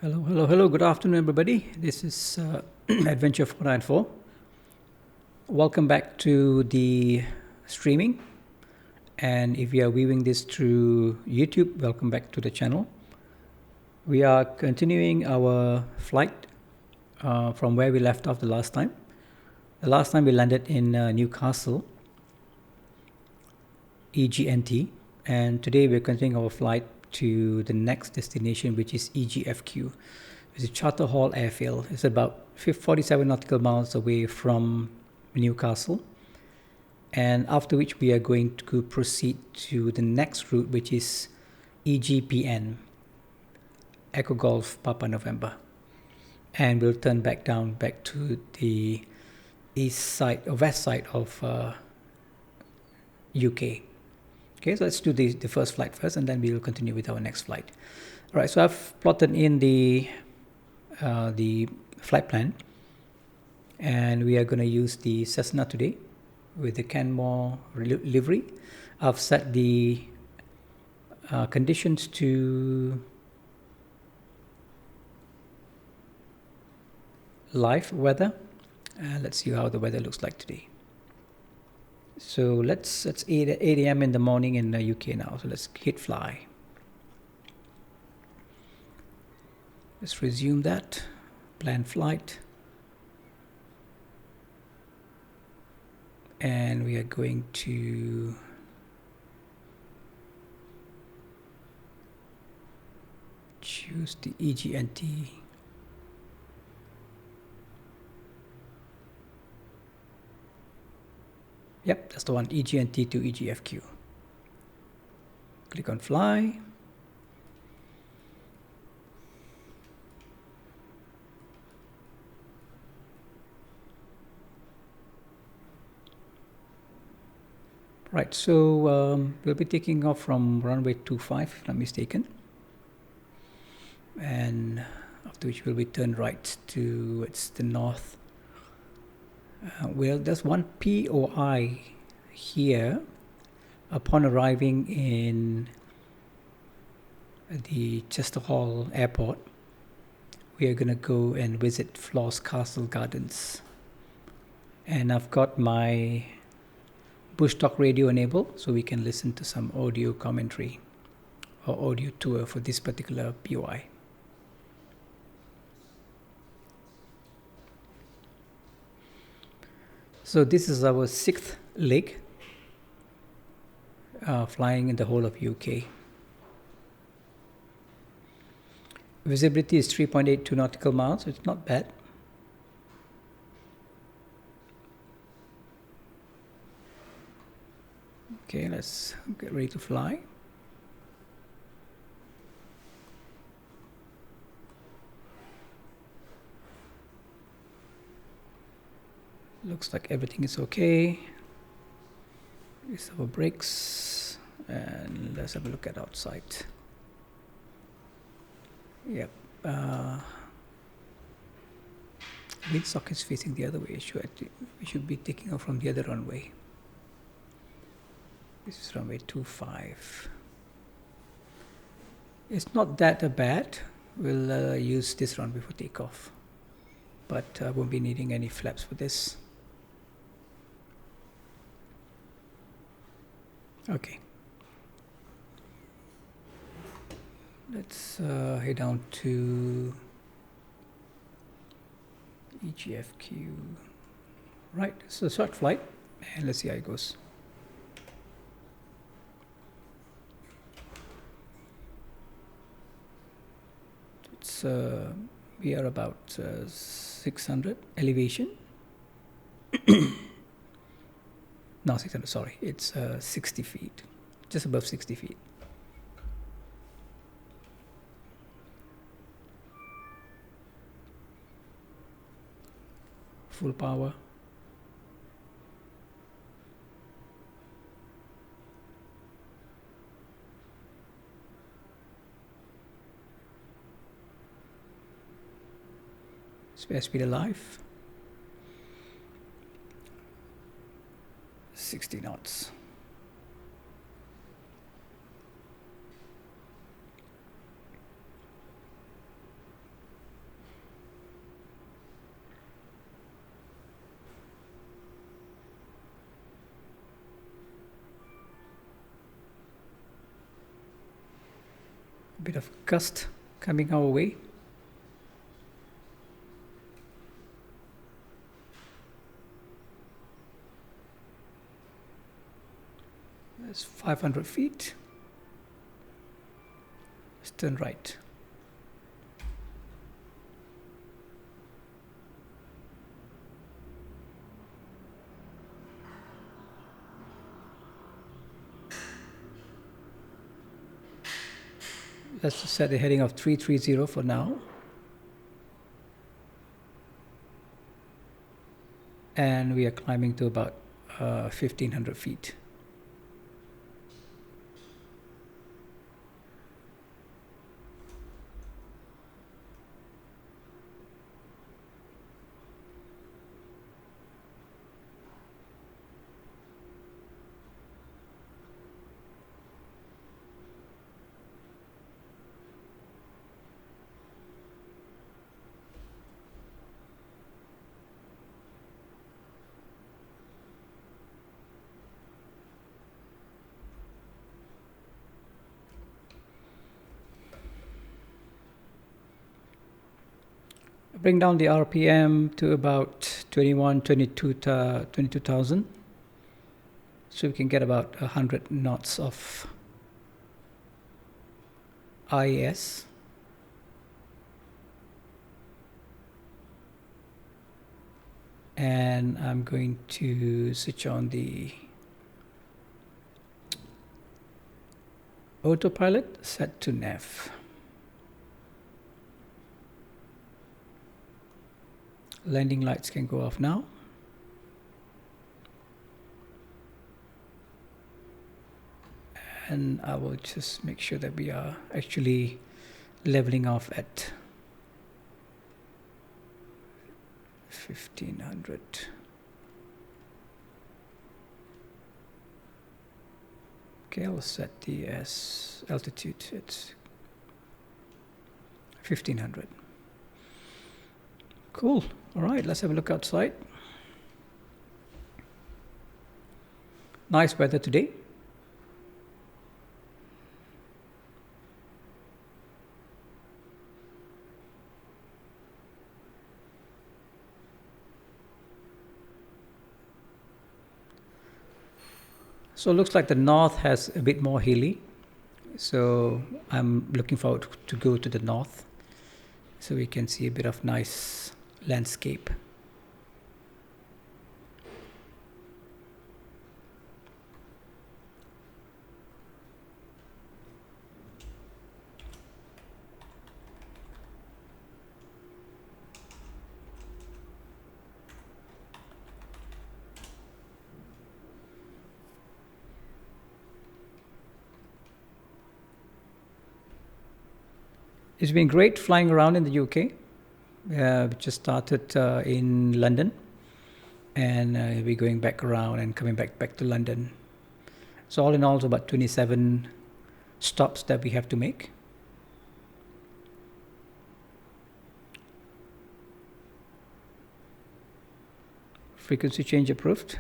Hello, hello, hello. Good afternoon, everybody. This is Adventure 494. Welcome back to the streaming. And if you are viewing this through YouTube, welcome back to the channel. We are continuing our flight from where we left off the last time. The last time we landed in Newcastle, EGNT. And today we're continuing our flight to the next destination, which is EGFQ. It's a Charter Hall airfield. It's about 47 nautical miles away from Newcastle. And after which we are going to proceed to the next route, which is EGPN, Echo Golf Papa November. And we'll turn back to the east side or west side of UK. Okay, so let's do the first flight first, and then we will continue with our next flight. All right, so I've plotted in the flight plan, and we are going to use the Cessna today with the Canmore livery. I've set the conditions to live weather. Let's see how the weather looks like today. So it's 8 a.m. in the morning in the UK now. So let's hit fly. Let's resume that. Plan flight. And we are going to choose the EGNT. Yep, that's the one, EGNT to EGFQ. Click on fly. Right, so we'll be taking off from runway 25, if I'm not mistaken. And after which we'll be turned right towards the north. Well, there's one POI here. Upon arriving in the Chester Hall Airport, we are going to go and visit Floss Castle Gardens. And I've got my BushTalk radio enabled, so we can listen to some audio commentary or audio tour for this particular POI. So this is our 6th leg flying in the whole of UK. Visibility is 3.82 nautical miles, so it's not bad. Okay, let's get ready to fly. Looks like everything is okay. These are our brakes, and let's have a look at outside. Yep. Windsock is facing the other way. We should be taking off from the other runway. This is runway 25. It's not that bad. We'll use this runway for takeoff, but I won't be needing any flaps for this. Okay. Let's head down to EGFQ. Right, it's a short flight, and let's see how it goes. It's we are about 600 elevation. No, 600, sorry. It's 60 feet, just above 60 feet. Full power. Spare speed alive. 60 knots. A bit of gust coming our way. That's 500 feet. Let's turn right. Let's just set a heading of 330 for now. And we are climbing to about 1500 feet. Bring down the RPM to about 22,000. So we can get about 100 knots of IS. And I'm going to switch on the autopilot, set to nav. Landing lights can go off now. And I will just make sure that we are actually leveling off at 1500. Okay, I'll set the altitude at 1500. Cool. All right, let's have a look outside. Nice weather today. So it looks like the north has a bit more hilly. So I'm looking forward to go to the north so we can see a bit of nice landscape. It's been great flying around in the UK. We just started in London, and we're going back around and coming back to London. So all in all, it's about 27 stops that we have to make. Frequency change approved.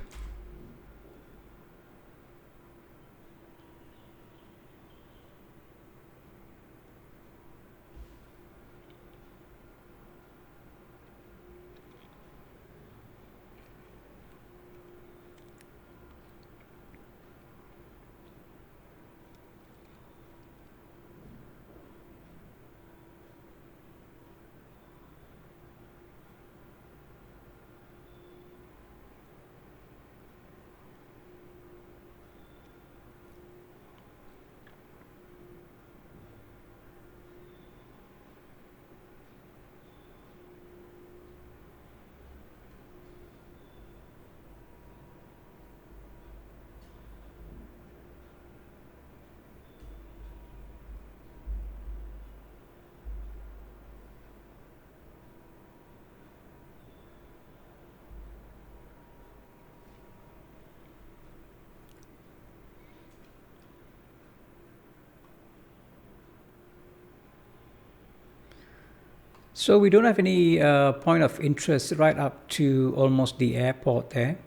So we don't have any point of interest right up to almost the airport there.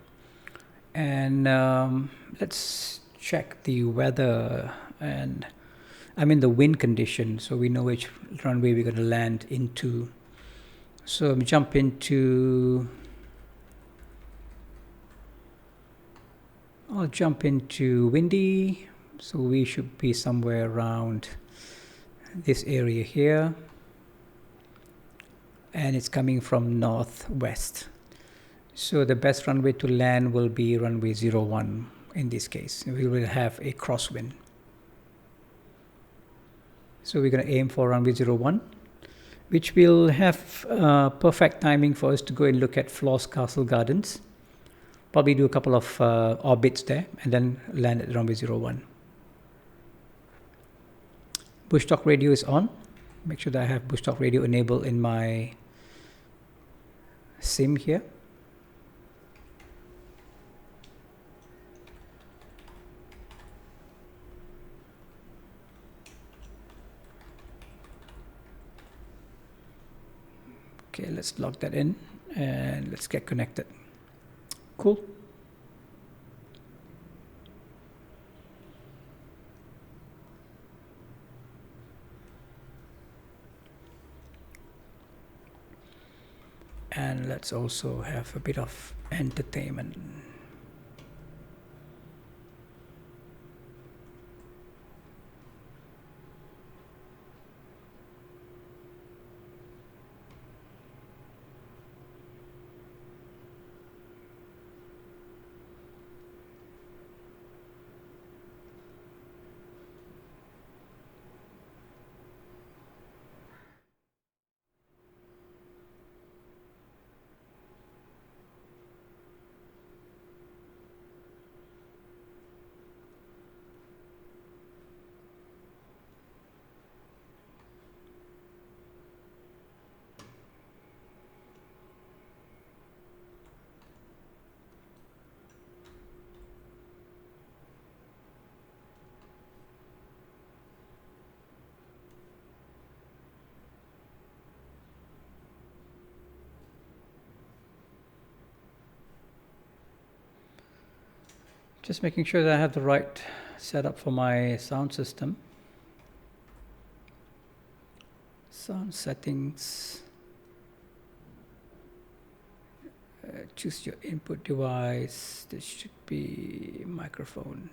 And let's check the weather. And I mean the wind condition, so we know which runway we're going to land into. So we jump into, I'll jump into windy, so we should be somewhere around this area here, and it's coming from northwest. So the best runway to land will be runway 01 in this case. We will have a crosswind. So we're going to aim for runway 01, which will have perfect timing for us to go and look at Floss Castle Gardens. Probably do a couple of orbits there and then land at runway 01. BushTalk radio is on. Make sure that I have BushTalk radio enabled in my SIM here. Okay, let's log that in and let's get connected. Cool. And let's also have a bit of entertainment. Just making sure that I have the right setup for my sound system. Sound settings. Choose your input device. This should be microphone.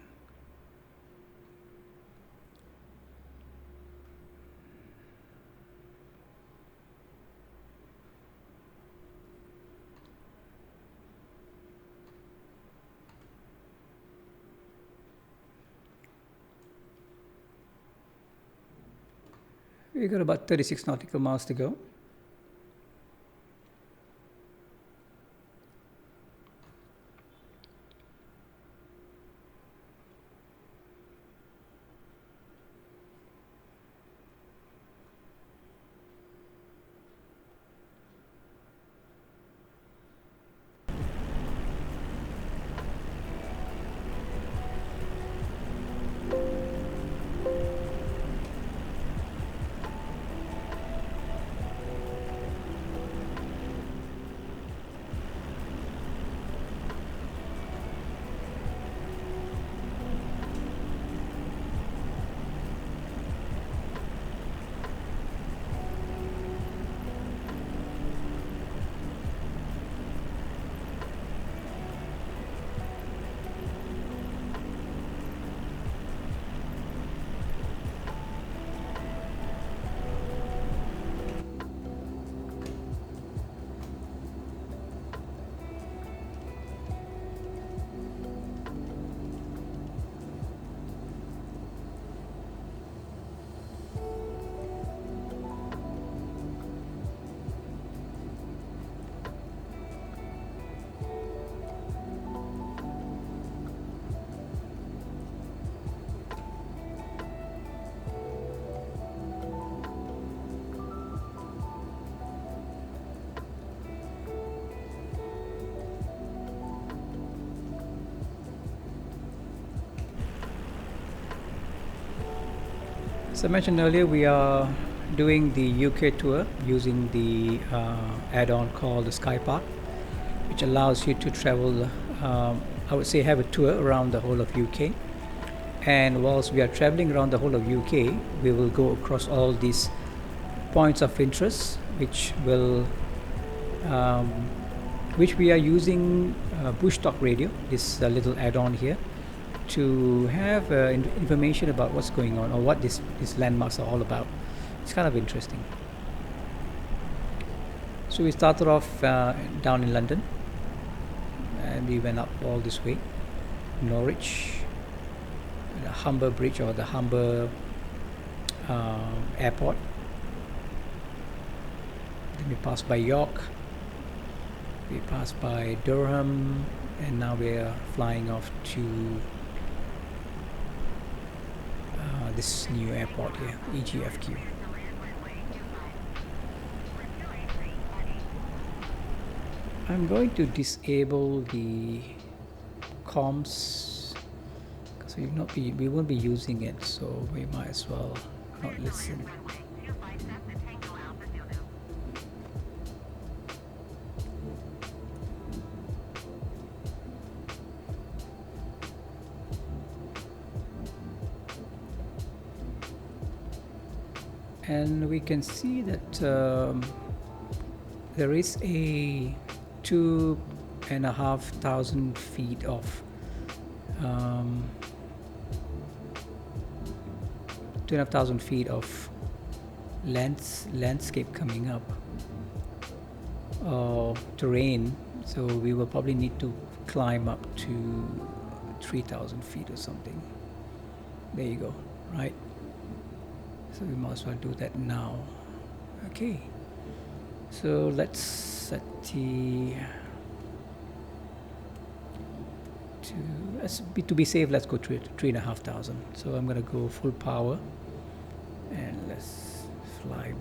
We got about 36 nautical miles to go. As I mentioned earlier, we are doing the UK tour using the add-on called the Skypark, which allows you to travel, I would say have a tour around the whole of UK. And whilst we are traveling around the whole of UK, we will go across all these points of interest, which we are using BushTalk radio, this little add-on here, to have information about what's going on or what these landmarks are all about. It's kind of interesting. So we started off down in London, and we went up all this way, Norwich, the Humber Bridge or the Humber Airport. Then we passed by York, we passed by Durham, and now we're flying off to this new airport here, EGFQ. I'm going to disable the comms because we won't be using it, so we might as well not listen. And we can see that there is a 2,500 feet of 2,500 feet of landscape coming up, terrain. So we will probably need to climb up to 3,000 feet or something. There you go, right? So we might as well do that now. Okay, so let's set the to be safe, let's go 3,500. So I'm gonna go full power and let's fly.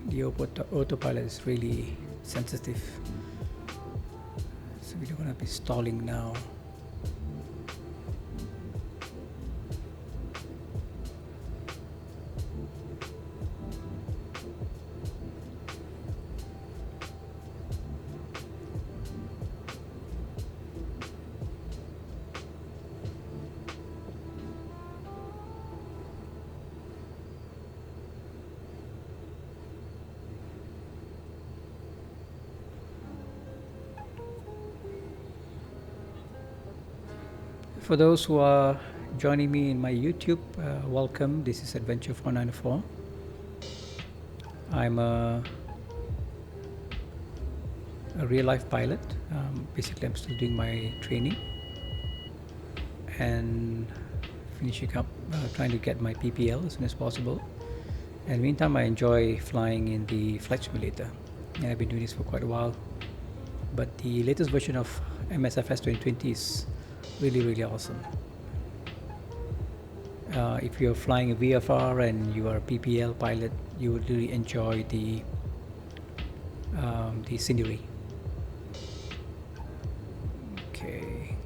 The autopilot is really sensitive, so we don't want to be stalling now. For those who are joining me in my YouTube, welcome. This is Adventure 494. I'm a real-life pilot. Basically, I'm still doing my training and finishing up, trying to get my PPL as soon as possible. And meantime, I enjoy flying in the flight simulator. And I've been doing this for quite a while. But the latest version of MSFS 2020 is really awesome. If you're flying a VFR and you are a PPL pilot, you would really enjoy the scenery. Okay.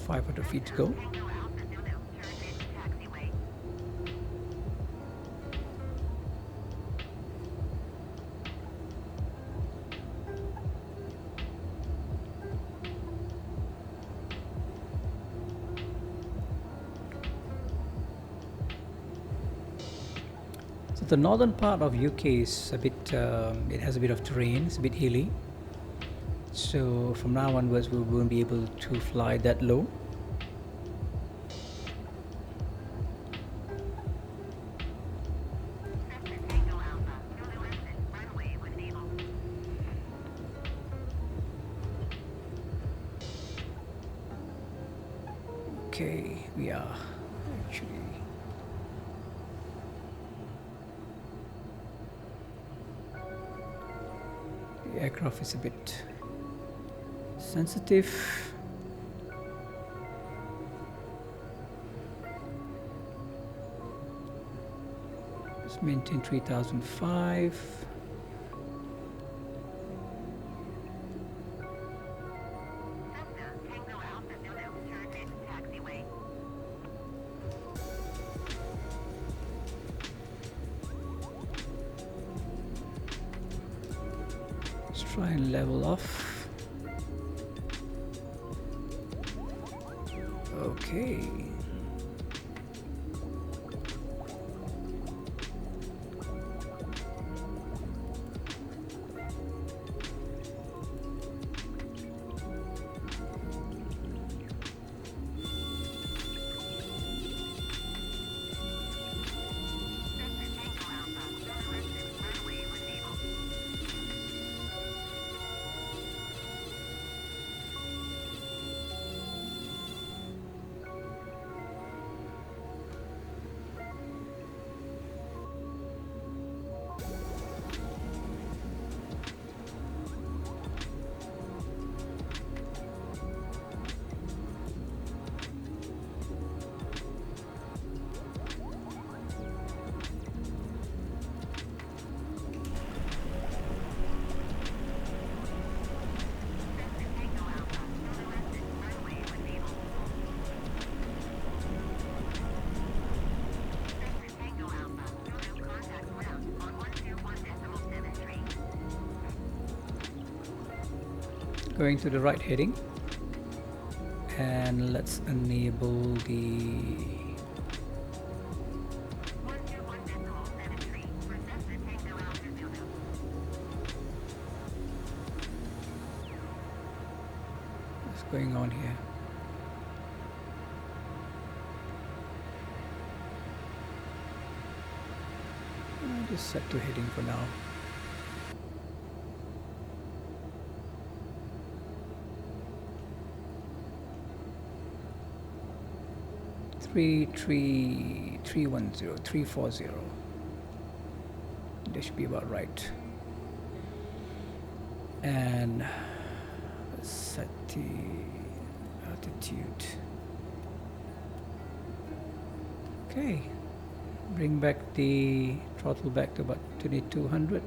.500 feet to go. The northern part of UK is a bit, it has a bit of terrain, it's a bit hilly. So from now onwards we won't be able to fly that low. Okay, we are actually the aircraft is a bit sensitive. Let's maintain 3005. Let's try and level off. Okay. Going to the right heading, and let's enable the what's going on here. I'll just set to heading for now. Three 340. This should be about right. And let's set the altitude. Okay, bring back the throttle back to about 2200.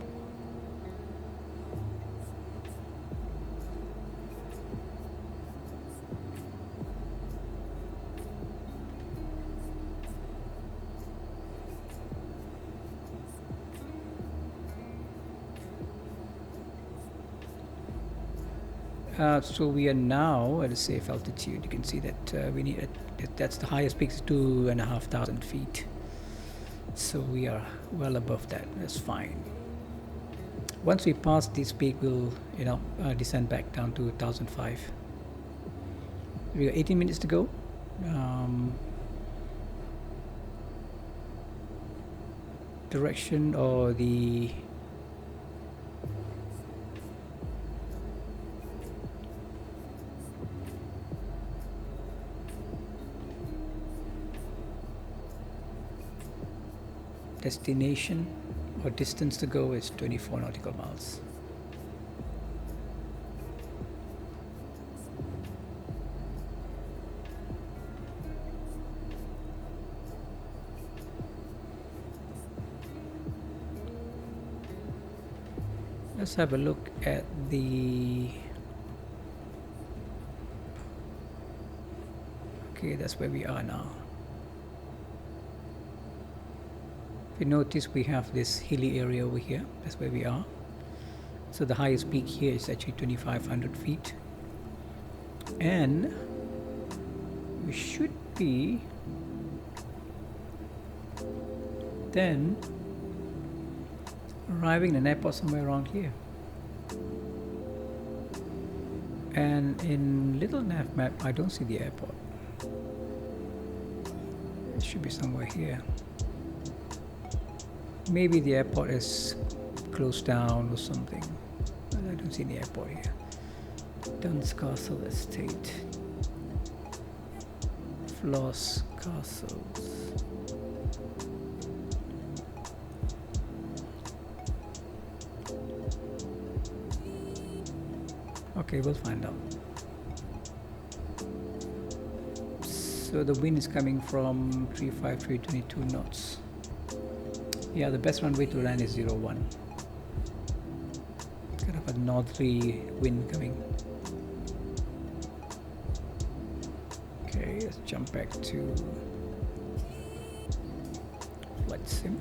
So we are now at a safe altitude. You can see that we need that's the highest peak is 2,500 feet. So we are well above that. That's fine. Once we pass this peak, we'll descend back down to 1,005. We got 18 minutes to go. Direction or the destination or distance to go is 24 nautical miles. Let's have a look at the okay, that's where we are now. If you notice, we have this hilly area over here. That's where we are. So the highest peak here is actually 2,500 feet. And we should be then arriving in an airport somewhere around here. And in little nav map, I don't see the airport. It should be somewhere here. Maybe the airport is closed down or something. But I don't see the airport here. Dunn's Castle Estate. Floss Castles. Okay, we'll find out. So the wind is coming from 353, 22 knots. Yeah, the best runway to land is 01. Kind of a northerly wind coming. Okay, let's jump back to flight sim.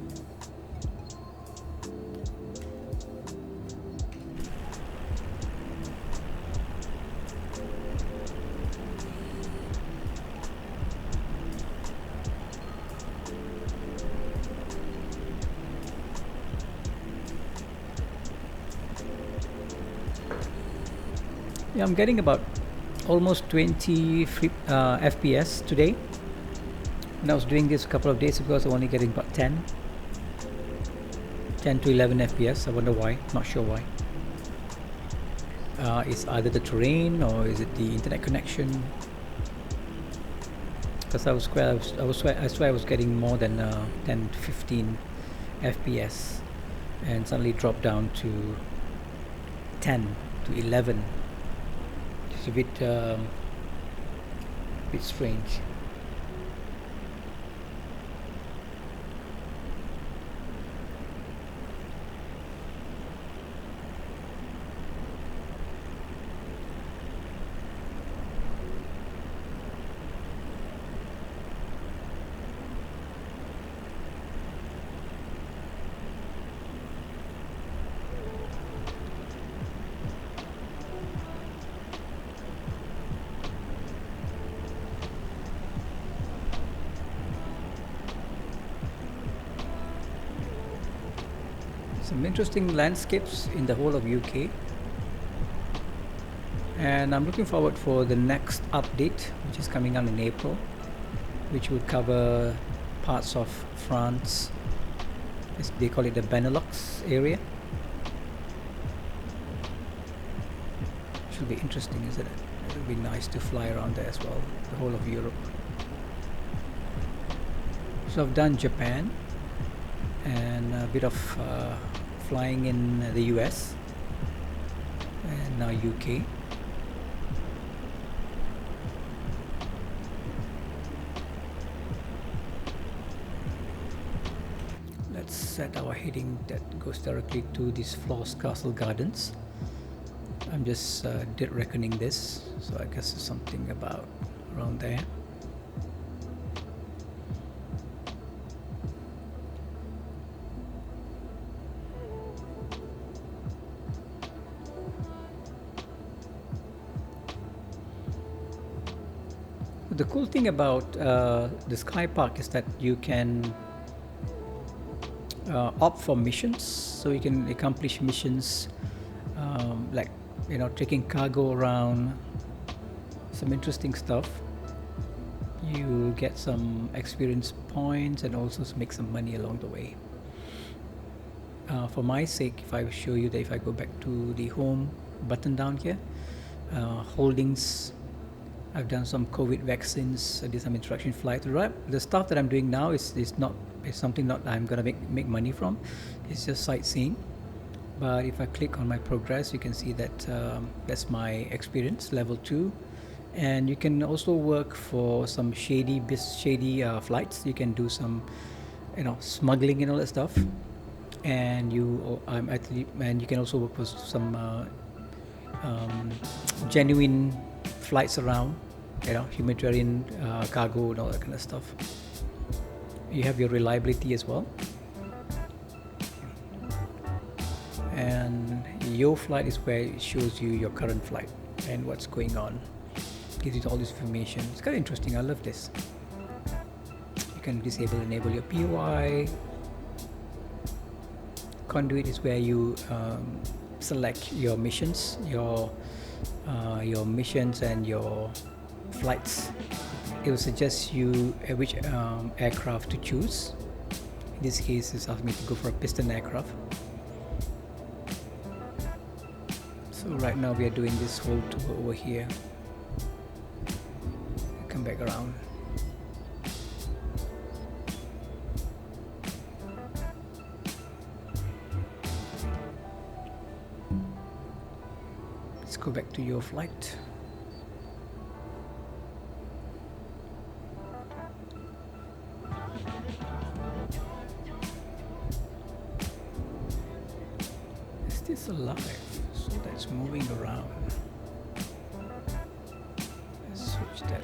Yeah, I'm getting about almost 20 FPS today. When I was doing this a couple of days ago, I was only getting about 10 to 11 FPS. I wonder why, not sure why. It's either the terrain or is it the internet connection? Because I swear I was getting more than 10 to 15 FPS and suddenly dropped down to 10 to 11. It's a bit strange. Some interesting landscapes in the whole of UK, and I'm looking forward for the next update, which is coming out in April, which will cover parts of France. They call it the Benelux area. Should be interesting, isn't it? It'll be nice to fly around there as well, the whole of Europe. So I've done Japan and a bit of flying in the US and now UK. Let's set our heading that goes directly to this Floss Castle Gardens. I'm just did reckoning this, so I guess it's something about around there. The cool thing about the Skypark is that you can opt for missions, so you can accomplish missions like, you know, taking cargo around, some interesting stuff. You get some experience points and also make some money along the way. For my sake, if I show you that, if I go back to the home button down here, holdings, I've done some COVID vaccines, I did some instruction flight. The stuff that I'm doing now is something not I'm gonna make money from. It's just sightseeing. But if I click on my progress, you can see that that's my experience, level 2. And you can also work for some shady flights. You can do some, you know, smuggling and all that stuff. And you can also work for some genuine flights around, you know, humanitarian cargo and all that kind of stuff. You have your reliability as well, and your flight is where it shows you your current flight and what's going on. Gives you all this information. It's kind of interesting. I love this. You can disable and enable your POI. Conduit is where you select your missions, your missions and your flights. It will suggest you which aircraft to choose. In this case, it's asking me to go for a piston aircraft. So right now we are doing this whole tour over here. Come back around. Let's go back to your flight. this alive? So that's moving around. Let's switch that.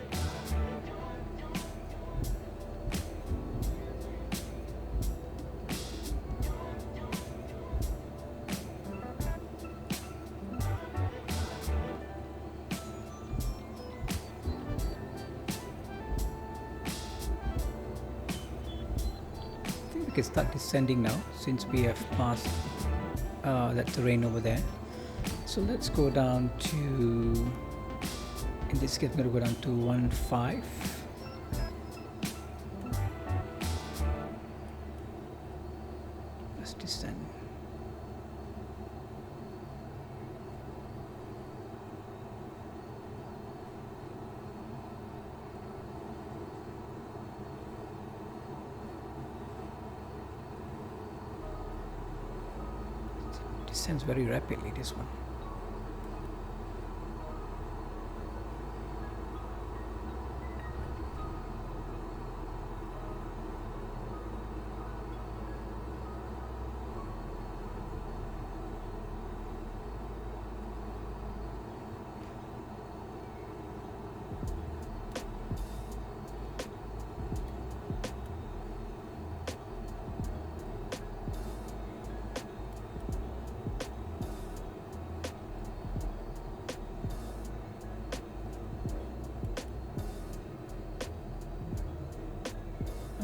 Can start descending now since we have passed that terrain over there. So let's go down to, in this case I'm going to go down to 1.5. Let's descend. Descends very rapidly, this one.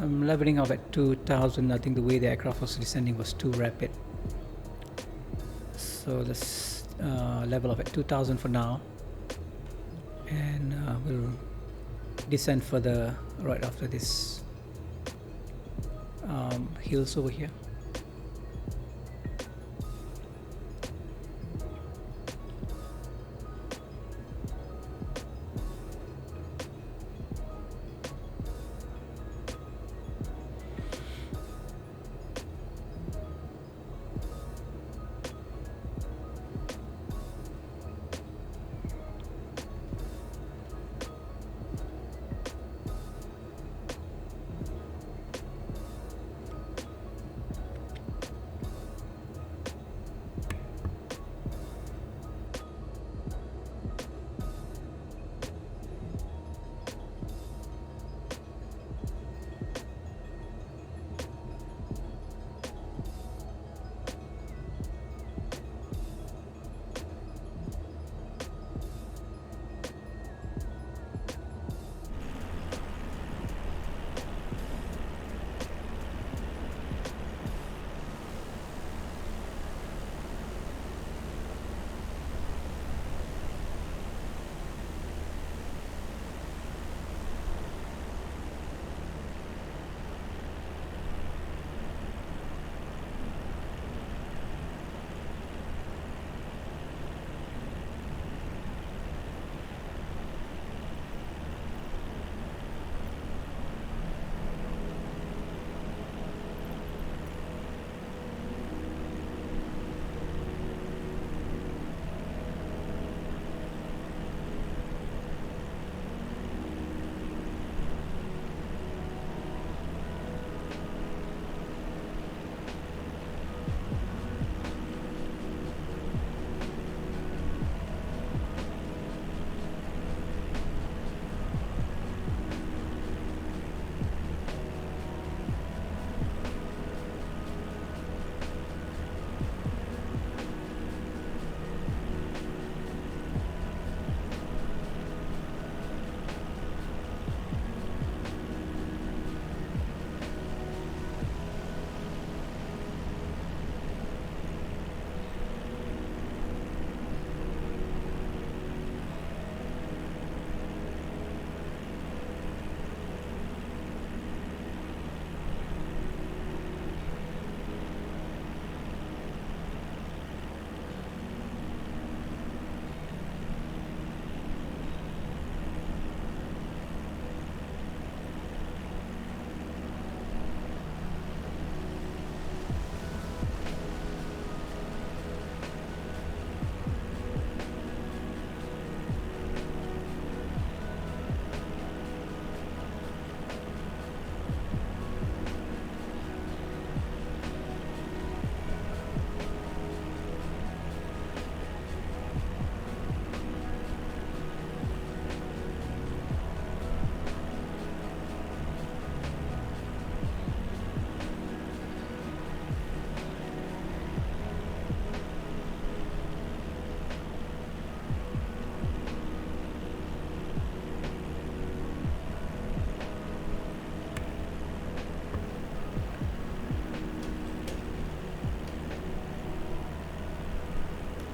I'm leveling off at 2000. I think the way the aircraft was descending was too rapid. So let's level off at 2000 for now. And we'll descend further right after this hills over here.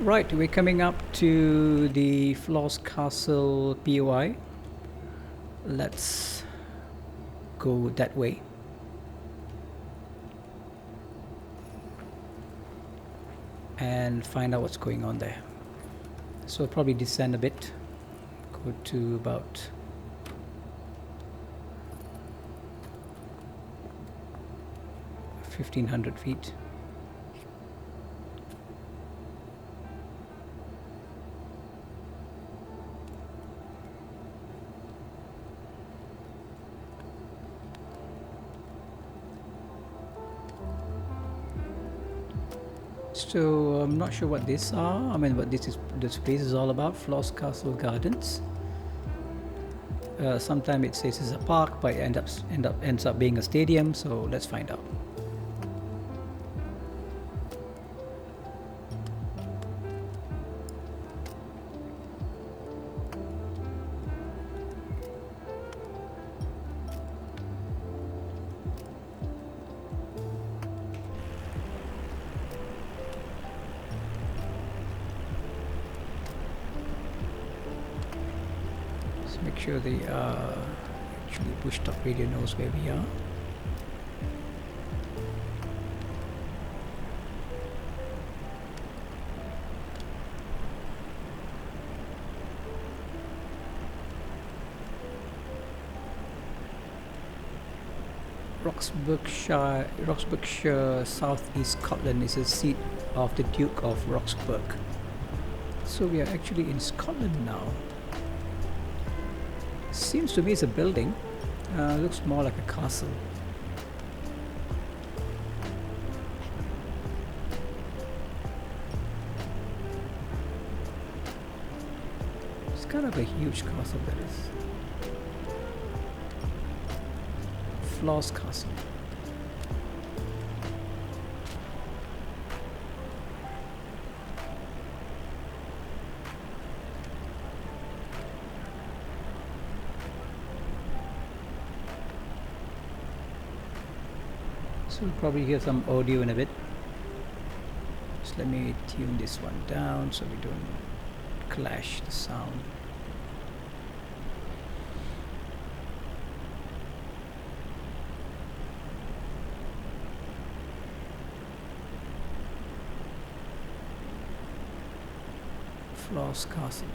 Right, we're coming up to the Floss Castle POI. Let's go that way. And find out what's going on there. So probably descend a bit, go to about 1500 feet. So I'm not sure what these are. I mean, what this space is all about. Floss Castle Gardens. Sometimes it says it's a park, but it ends up being a stadium. So let's find out. Make sure the actually BushTalk radio knows where we are. Roxburghshire, southeast Scotland is the seat of the Duke of Roxburgh. So we are actually in Scotland now. Seems to me it's a building. Looks more like a castle. It's kind of a huge castle, that is. Floss Castle. So we'll probably hear some audio in a bit. Just let me tune this one down so we don't clash the sound. Floss Castle.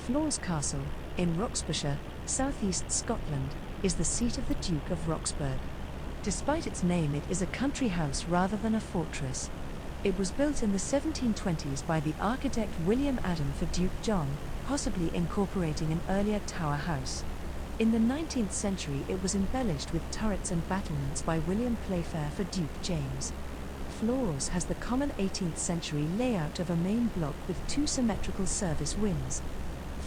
Flaws Castle, in Roxburghshire, southeast Scotland, is the seat of the Duke of Roxburgh. Despite its name, it is a country house rather than a fortress. It was built in the 1720s by the architect William Adam for Duke John, possibly incorporating an earlier tower house. In the 19th century it was embellished with turrets and battlements by William Playfair for Duke James. Flaws has the common 18th century layout of a main block with two symmetrical service wings.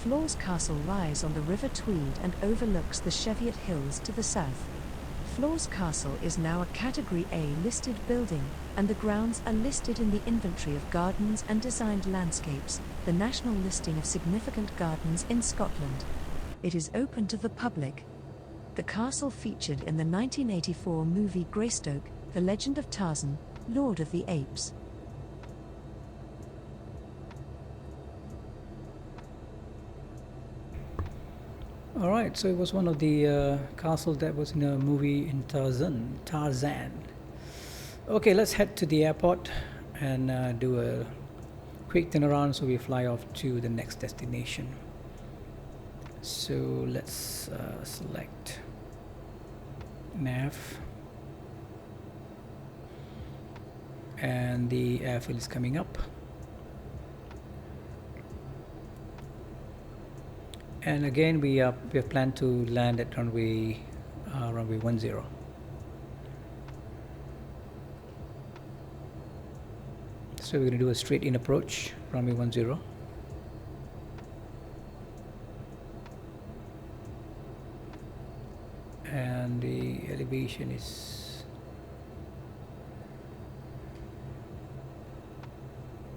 Flaws Castle lies on the River Tweed and overlooks the Cheviot Hills to the south. Flaws Castle is now a Category A listed building, and the grounds are listed in the Inventory of Gardens and Designed Landscapes, the national listing of significant gardens in Scotland. It is open to the public. The castle featured in the 1984 movie Greystoke, The Legend of Tarzan, Lord of the Apes. Alright, so it was one of the castles that was in a movie in Tarzan. Okay, let's head to the airport and do a quick turnaround so we fly off to the next destination. So let's select nav, and the airfield is coming up. And again, we have planned to land at runway 10. So we're going to do a straight in approach, runway 10. And the elevation is,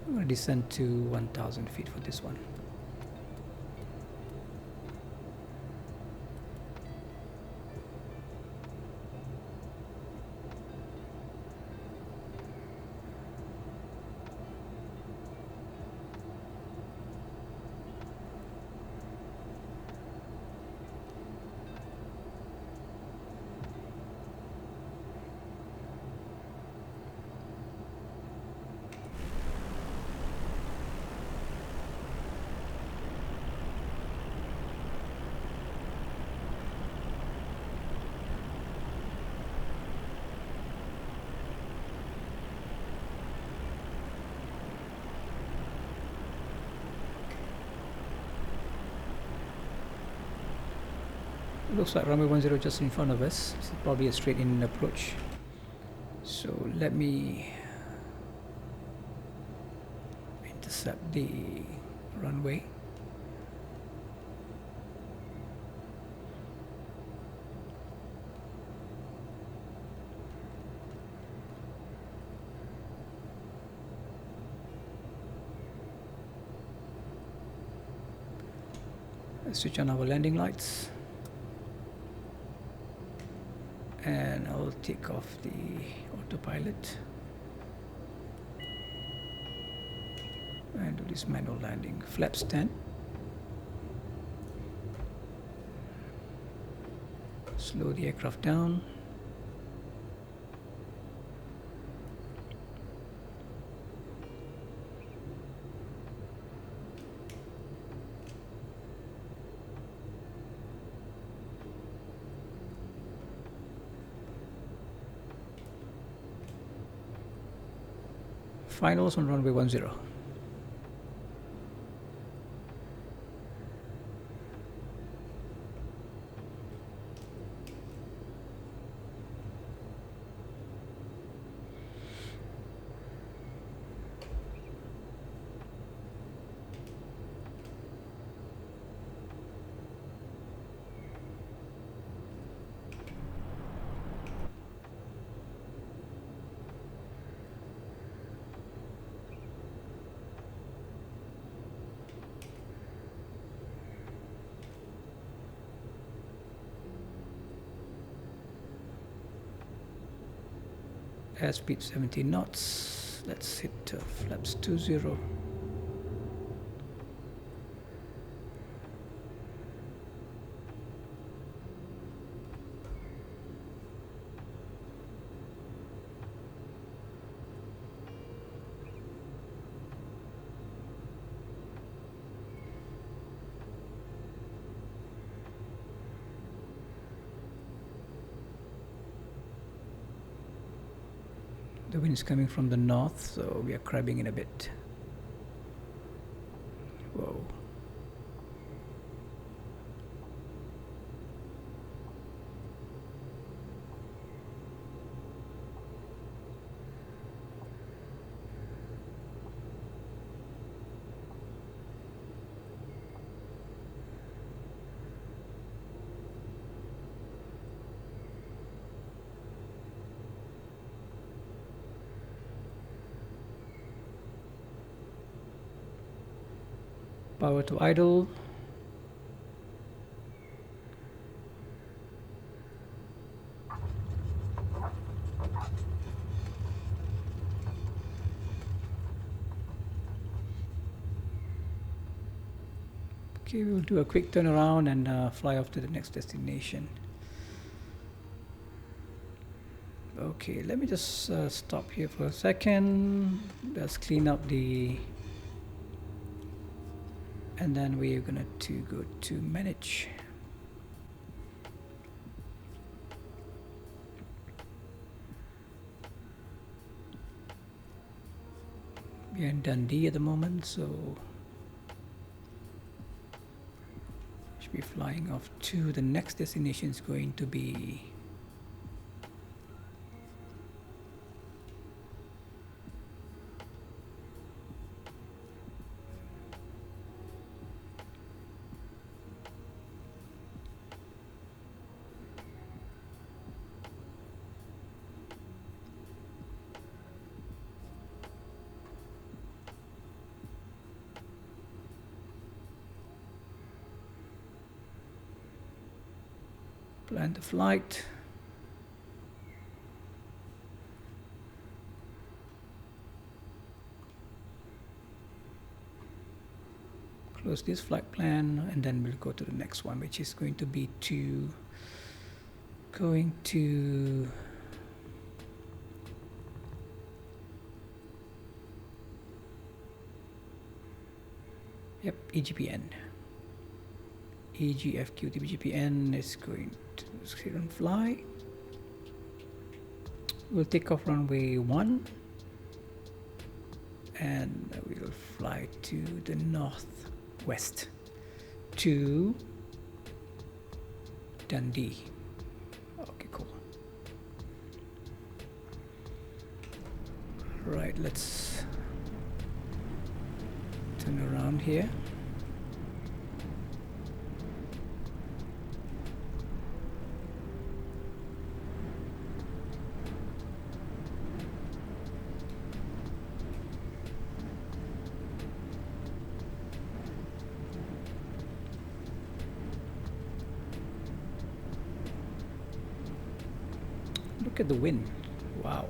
I'm going to descend to 1,000 feet for this one. Looks like runway 10 just in front of us. It's probably a straight in approach. So let me intercept the runway. Let's switch on our landing lights. And I'll take off the autopilot and do this manual landing. Flaps 10. Slow the aircraft down. Finals on runway 10. Airspeed 17 knots. Let's hit flaps 20. The wind is coming from the north, so we are crabbing in a bit. Whoa. Power to idle. Okay, we'll do a quick turnaround and fly off to the next destination. Okay, let me just stop here for a second. Let's clean up the... And then we're gonna go to manage. We're in Dundee at the moment, so should be flying off to the next destination. Is going to be plan the flight. Close this flight plan, and then we'll go to the next one, which is going to be going to yep, EGPN. EGFQ TBGPN is going to sit and fly. We'll take off runway 1 and we'll fly to the northwest to Dundee. Okay, cool. Right, let's turn around here. Look at the wind. Wow.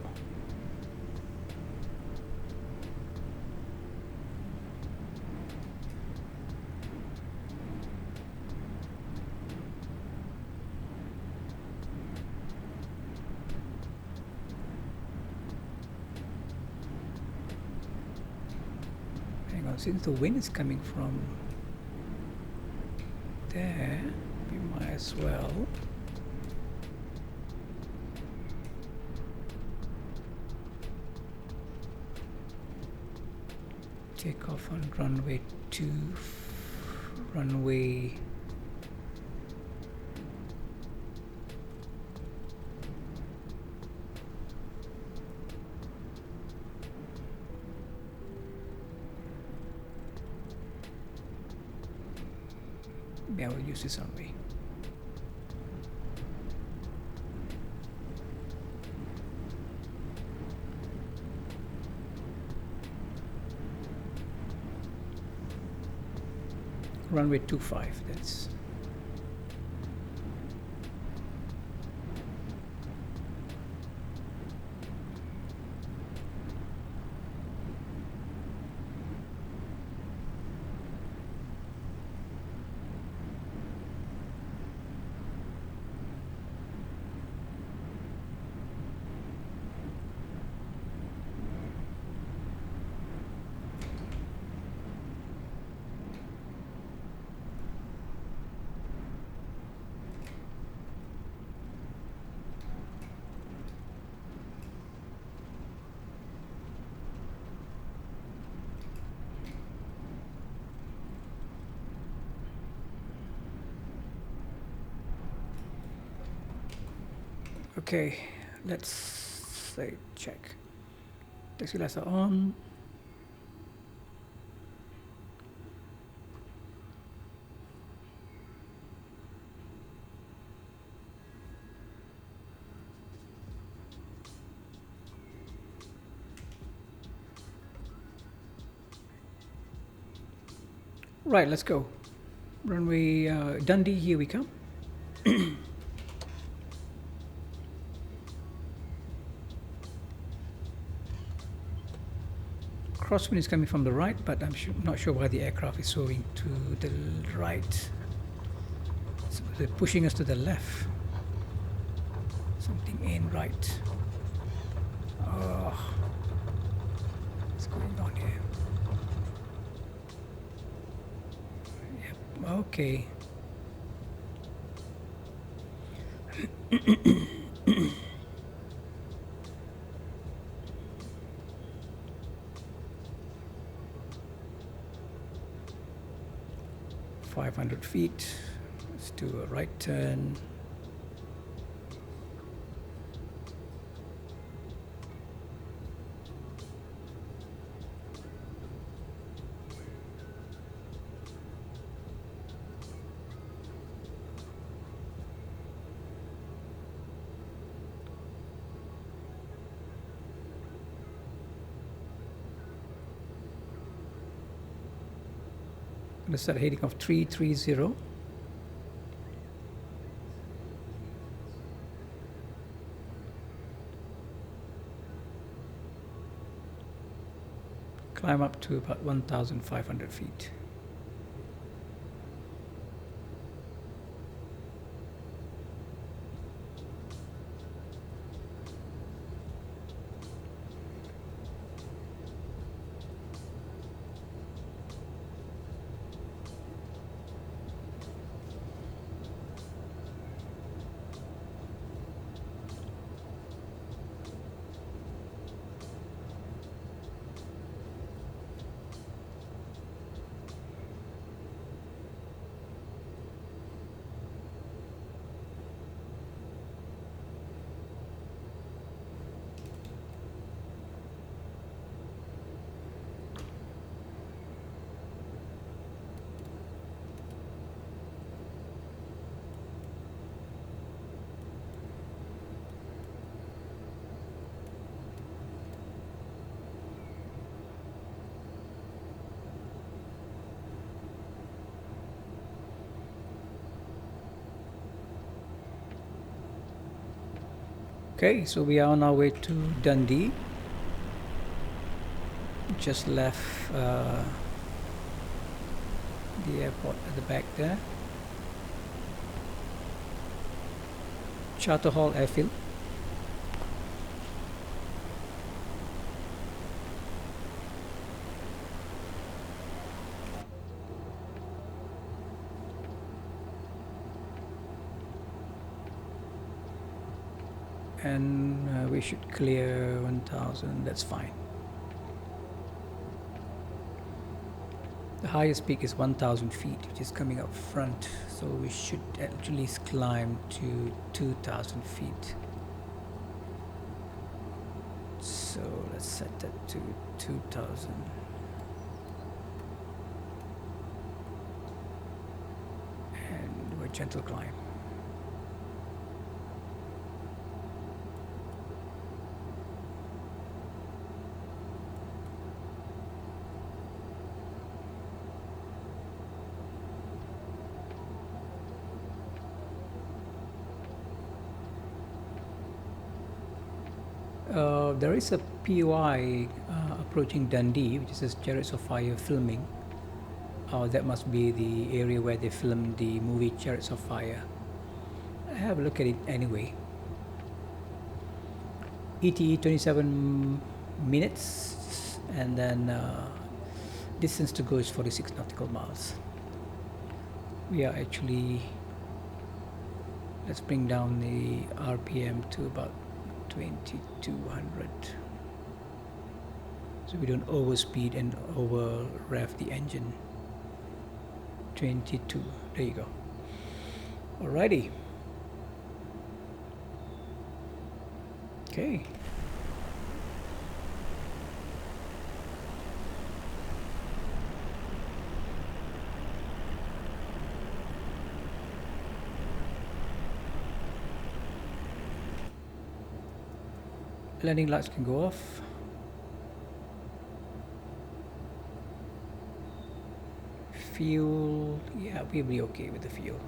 Hang on, since the wind is coming from there, we might as well take off on runway 2, runway I will use this runway. Runway 25, that's Okay, let's say check. Taxi lights are on. Right, let's go. Runway Dundee, here we come. Crosswind is coming from the right, but I'm not sure why the aircraft is soaring to the right. So they're pushing us to the left. Something ain't right. Oh, what's going on here? Yep, okay. .500 feet. Let's do a right turn. Let's set a heading of 330. Climb up to about 1,500 feet. Okay, so we are on our way to Dundee. Just left the airport at the back there. Charter Hall Airfield. And we should clear 1,000, that's fine. The highest peak is 1,000 feet, which is coming up front, so we should actually climb to 2,000 feet. So let's set that to 2,000. And we're gentle climb. There is a POI approaching Dundee, which says Chariots of Fire filming. That must be the area where they filmed the movie Chariots of Fire. Have a look at it anyway. ETA 27 minutes, and then distance to go is 46 nautical miles. We are actually, let's bring down the RPM to about 2,200, so we don't overspeed and over rev the engine. 22, there you go. Alrighty. Okay. Landing lights can go off. Fuel, yeah, we'll be okay with the fuel.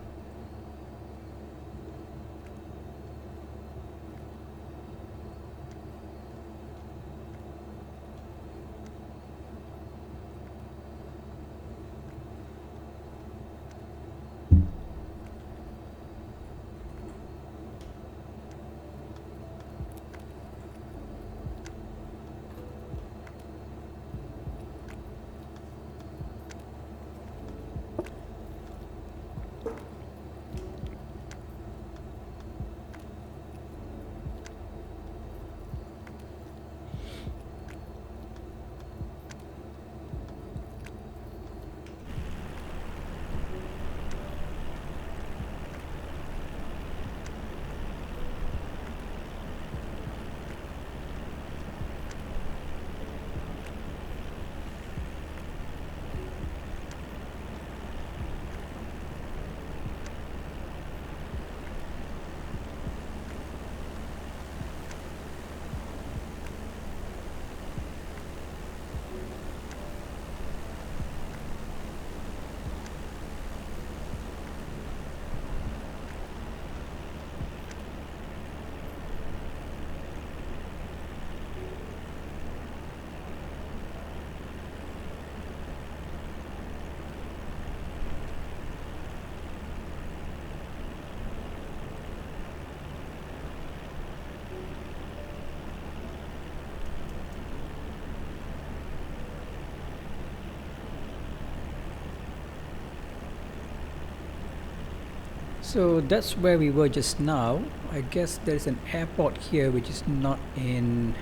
So that's where we were just now. I guess there's an airport here which is not in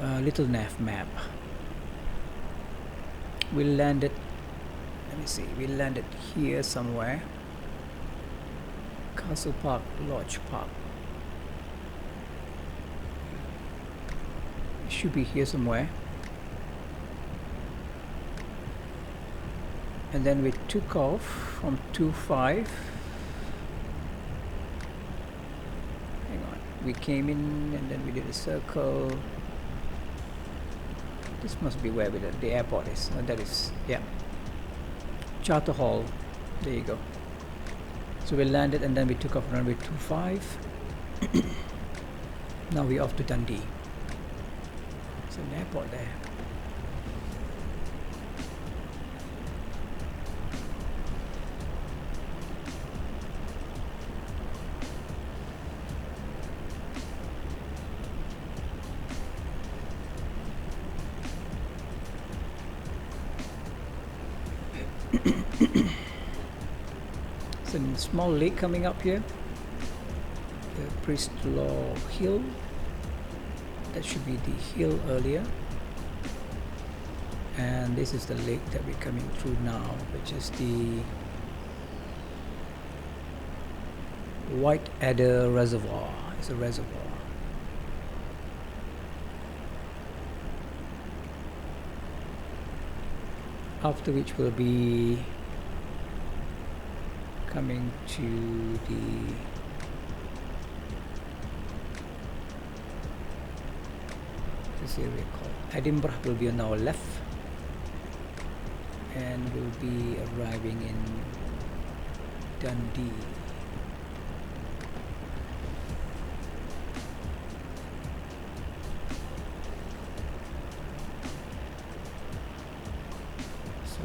Little Nav map. We landed, let me see, we landed here somewhere. Castle Park, Lodge Park. It should be here somewhere. And then we took off from 25. Hang on, we came in and then we did a circle. This must be where the airport is. That is, yeah, Charter Hall. There you go. So we landed and then we took off runway 25. Now we're off to Dundee. There's an airport there. A small lake coming up here, the Priest Law Hill. That should be the hill earlier, and this is the lake that we're coming through now, which is the White Adder Reservoir. It's a reservoir. After which we'll be coming to this area called Edinburgh. Will be on our left, and we'll be arriving in Dundee.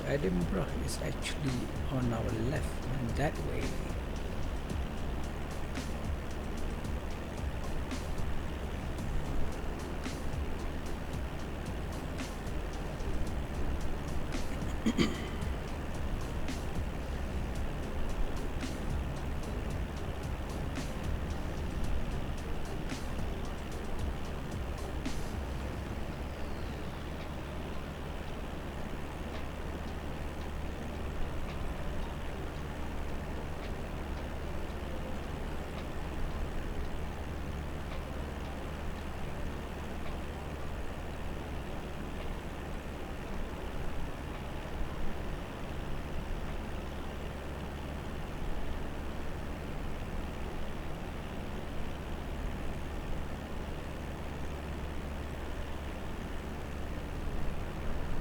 Edinburgh is actually on our left, and that way.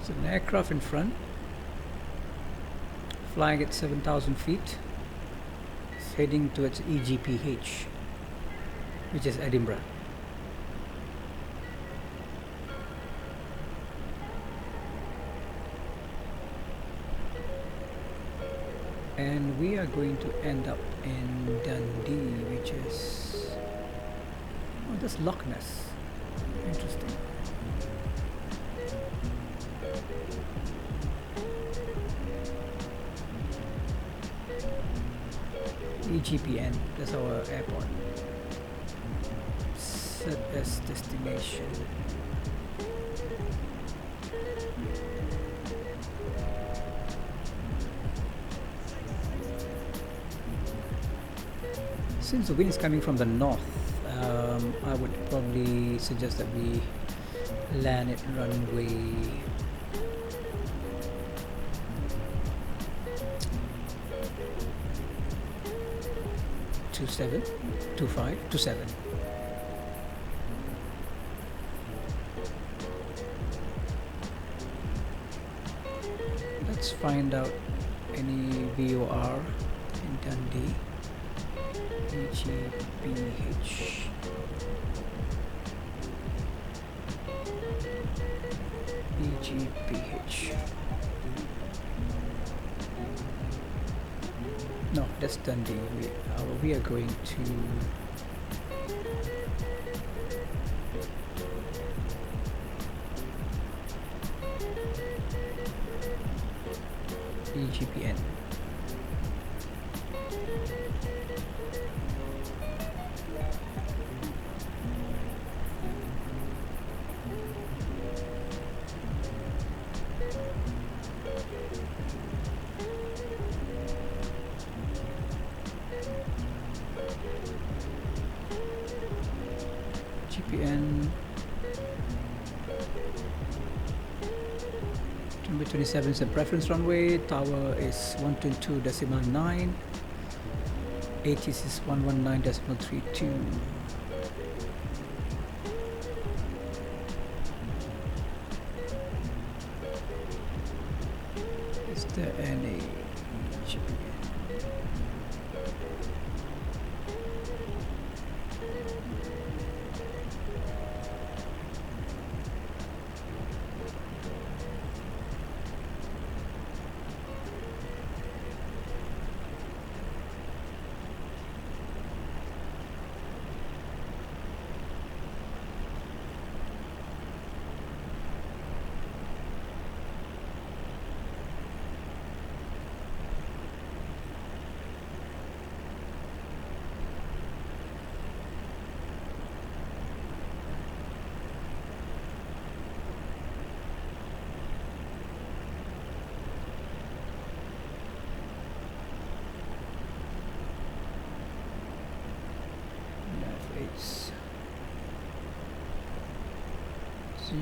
It's an aircraft in front, flying at 7,000 feet. It's heading towards EGPH, which is Edinburgh. And we are going to end up in Dundee, which is, oh, that's Loch Ness. Interesting. EGPN, that's our airport. Set as destination. Since the wind is coming from the north, I would probably suggest that we land at runway 27, 25, 27. Let's find out any VOR in Dundee. EGBH. EGBH. No, that's Dundee. We are going to EGPN. GPN runway 27 is a preference runway. Tower is 122.9. 80s is 119.32. Is there any GPN?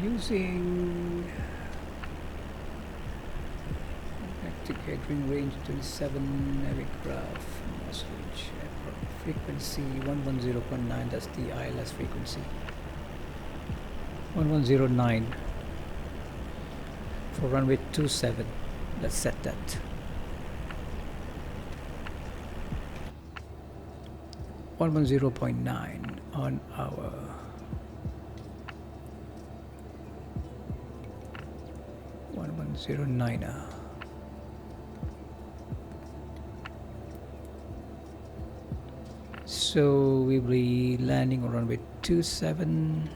Using active heading range 27 aircraft, Norwich airport, frequency 110.9, that's the ILS frequency. 1109 for runway 27. Let's set that. 110.9 on our 1109er. So we will be landing on runway 27.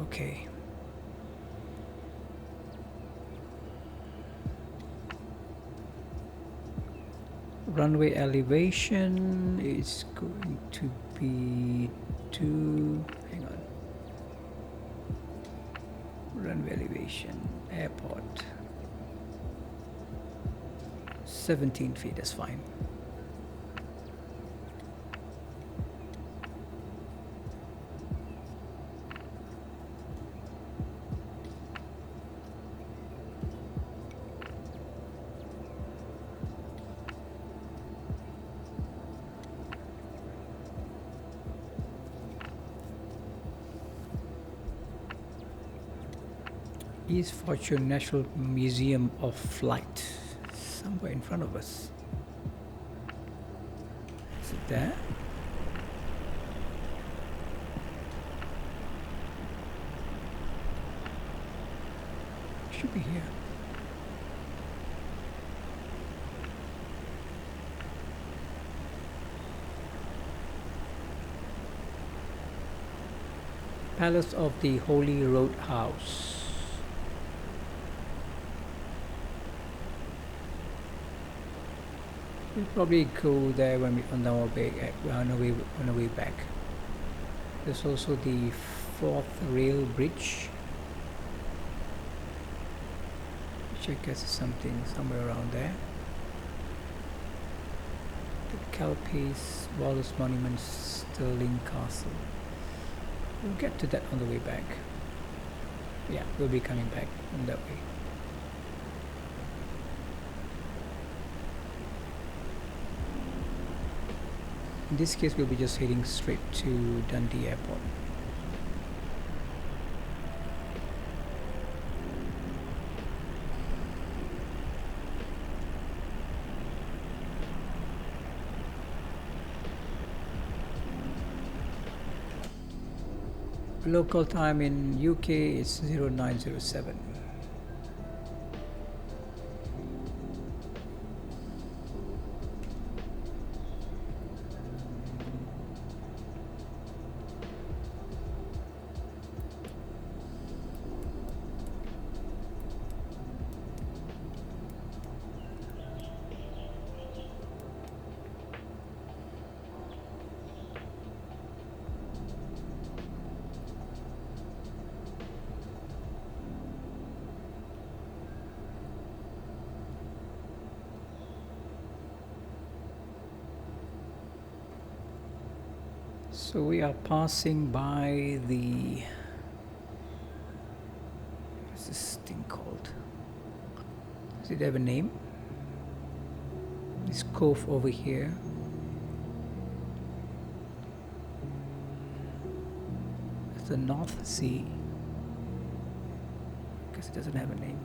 Okay. Runway elevation is going to be hang on. Runway elevation, airport. 17 feet, that's fine. East Fortune National Museum of Flight, somewhere in front of us. Is it there? Should be here. Palace of the Holy Road House. We'll probably go there when we on our way back. There's also the 4th Rail Bridge, which I guess is somewhere around there. The Calpes, Wallace Monument, Stirling Castle. We'll get to that on the way back. Yeah, we'll be coming back on that way. In this case, we'll be just heading straight to Dundee Airport. Local time in UK is 0907. So we are passing by the, what's this thing called? Does it have a name? This cove over here. It's the North Sea. I guess it doesn't have a name.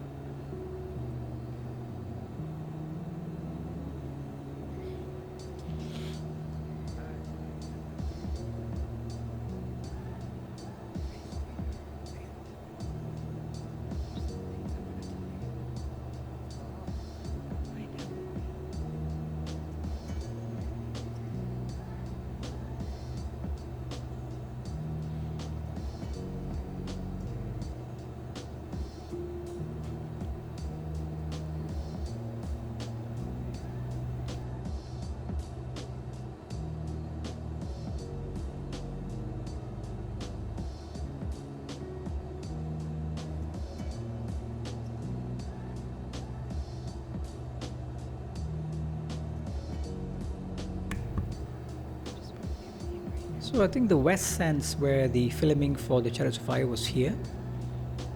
So I think the West Sands, where the filming for the Chariots of Fire was here.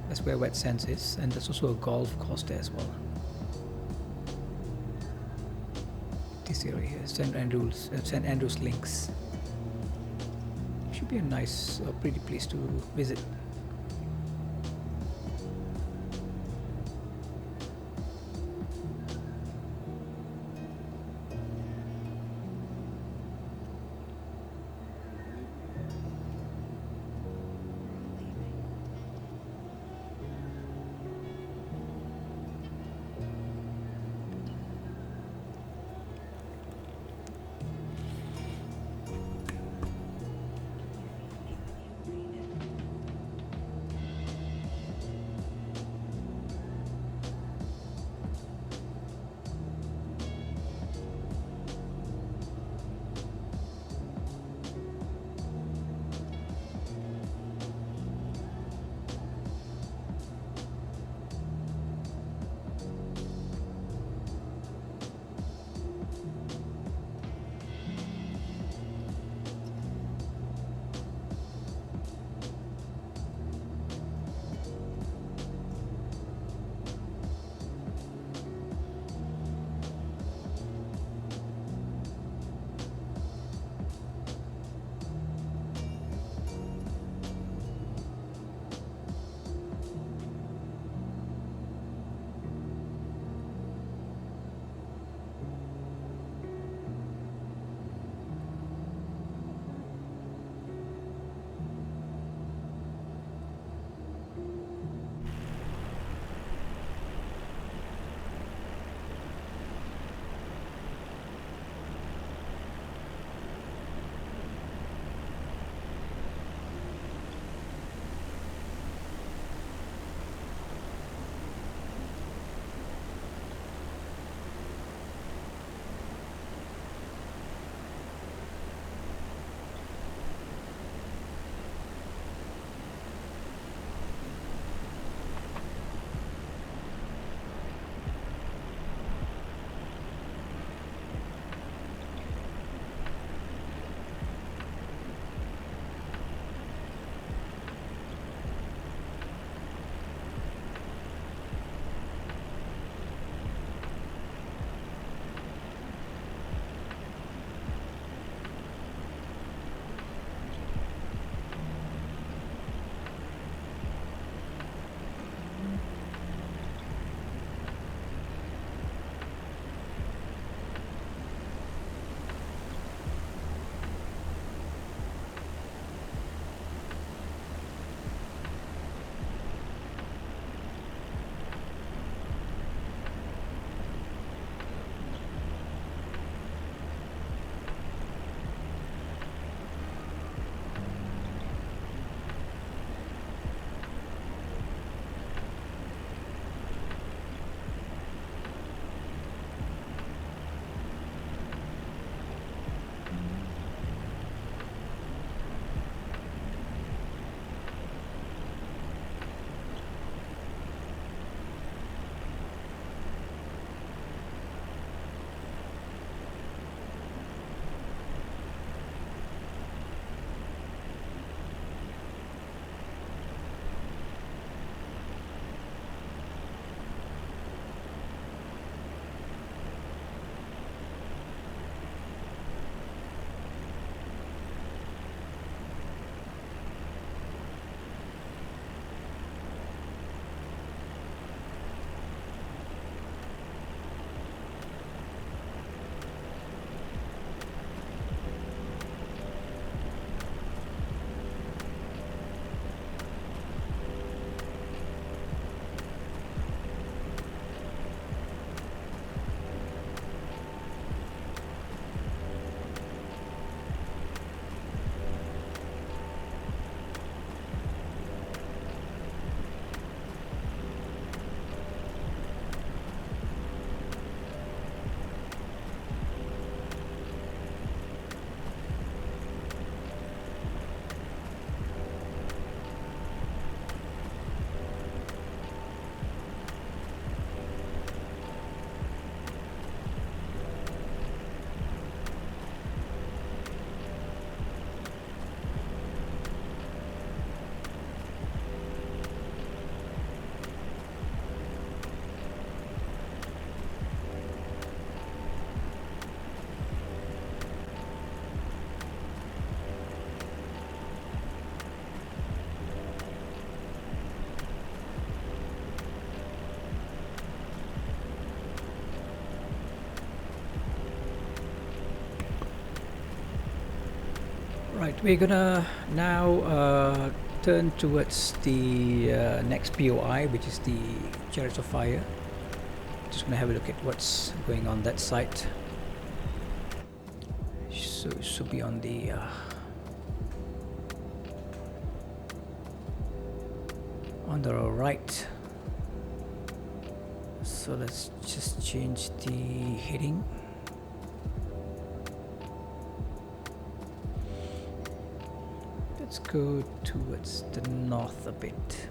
That's where West Sands is, and there's also a golf course there as well. This area here, St Andrews Links. Should be a nice, pretty place to visit. Right, we're gonna now turn towards the next POI, which is the Chariots of Fire. Just gonna have a look at what's going on that site. So it should be on the right. So let's just change the heading. Let's go towards the north a bit.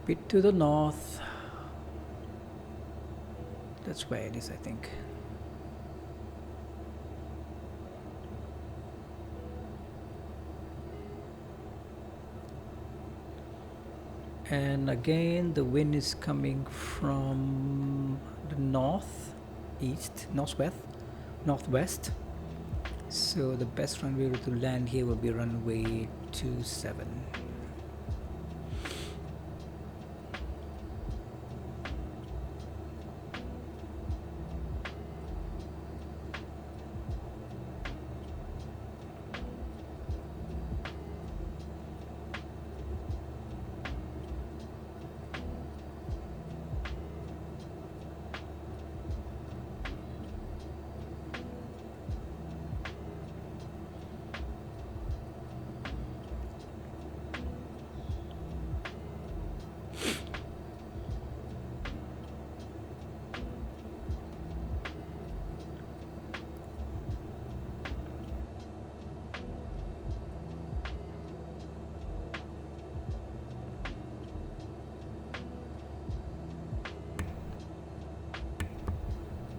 Bit to the north. That's where it is, I think. And again, the wind is coming from the northwest. So the best runway to land here will be runway 27.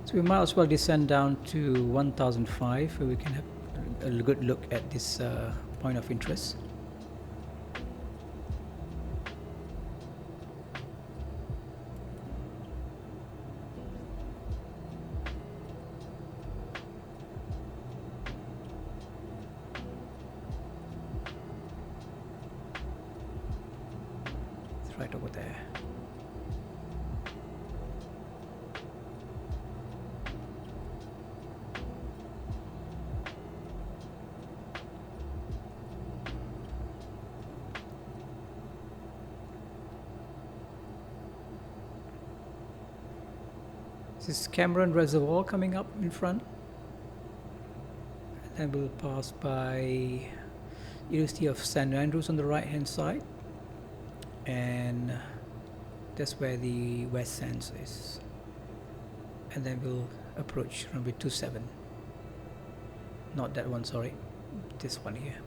So we might as well descend down to 1005 where we can have a good look at this point of interest. It's right over there. This is Cameron Reservoir coming up in front, and then we'll pass by University of St Andrews on the right hand side, and that's where the West Sands is, and then we'll approach runway 27. Not that one, sorry, this one here,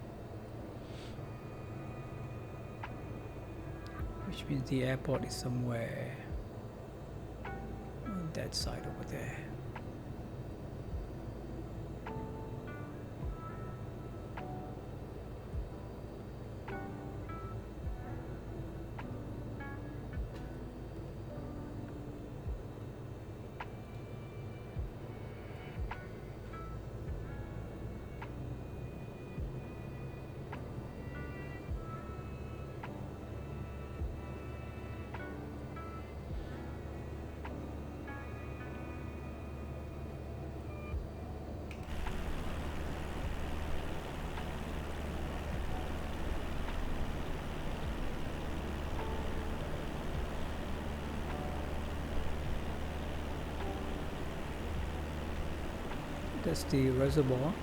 which means the airport is somewhere on that side over there. That's the reservoir.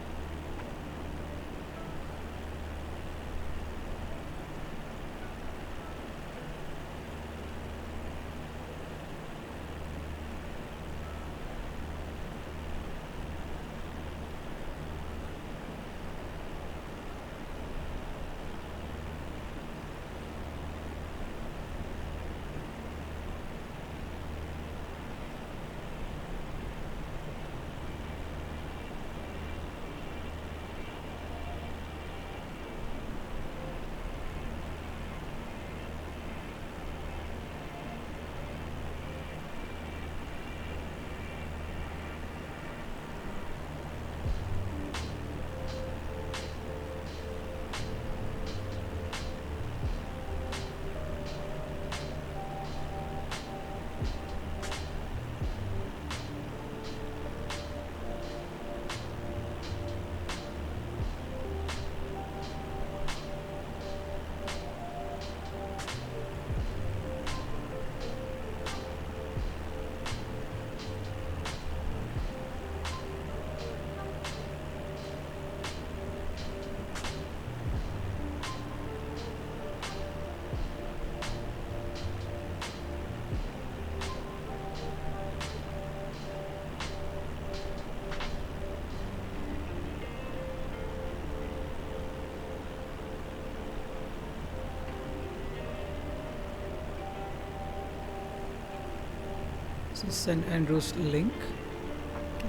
This is St Andrews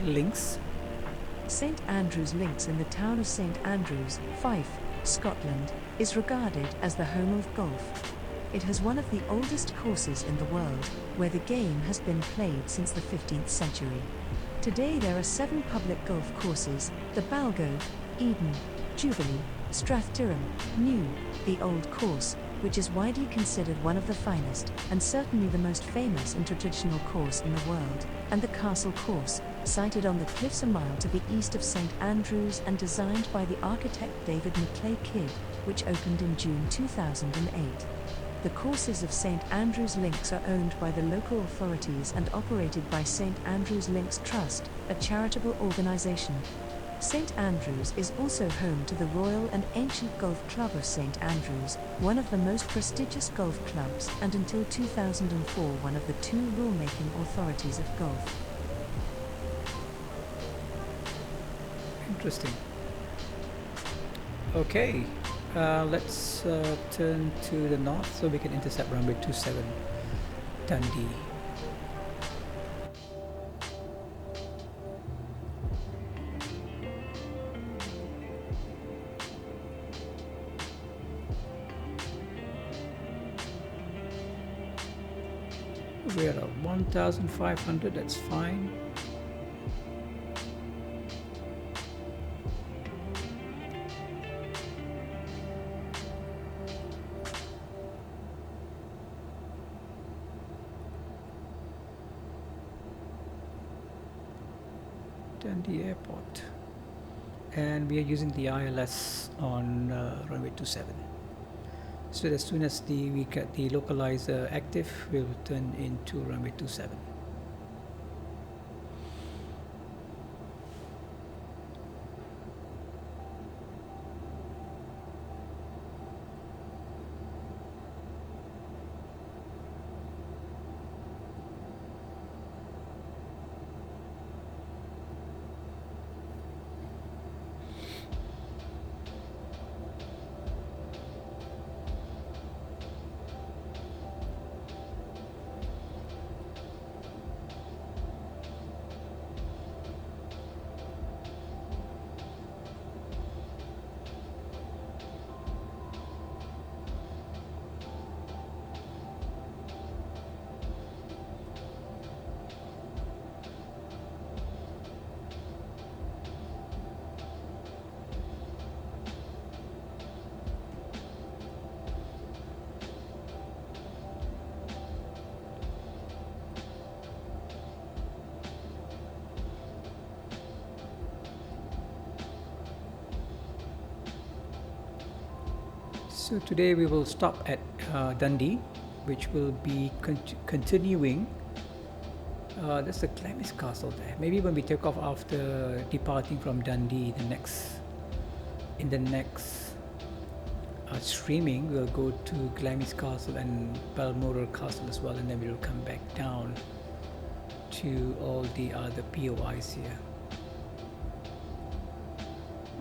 Links. St Andrews Links in the town of St Andrews, Fife, Scotland, is regarded as the home of golf. It has one of the oldest courses in the world, where the game has been played since the 15th century. Today there are 7 public golf courses: the Balgo, Eden, Jubilee, Strathtyrum, New, the Old Course, which is widely considered one of the finest, and certainly the most famous and traditional course in the world, and the Castle Course, sited on the cliffs a mile to the east of St Andrews and designed by the architect David Maclay Kidd, which opened in June 2008. The courses of St Andrews Links are owned by the local authorities and operated by St Andrews Links Trust, a charitable organisation. St Andrews is also home to the Royal and Ancient Golf Club of St Andrews, one of the most prestigious golf clubs and until 2004 one of the 2 rule-making authorities of golf. Interesting. Okay, let's turn to the north so we can intercept runway 27, Dundee. We're at 1,500, that's fine. Dundee Airport, and we are using the ILS on runway 27. So as soon as we get the localizer active, we'll turn into runway 27. So today we will stop at Dundee, which will be continuing. There's a Glamis Castle there. Maybe when we take off after departing from Dundee, in the next streaming, we'll go to Glamis Castle and Balmoral Castle as well, and then we'll come back down to all the other POIs here.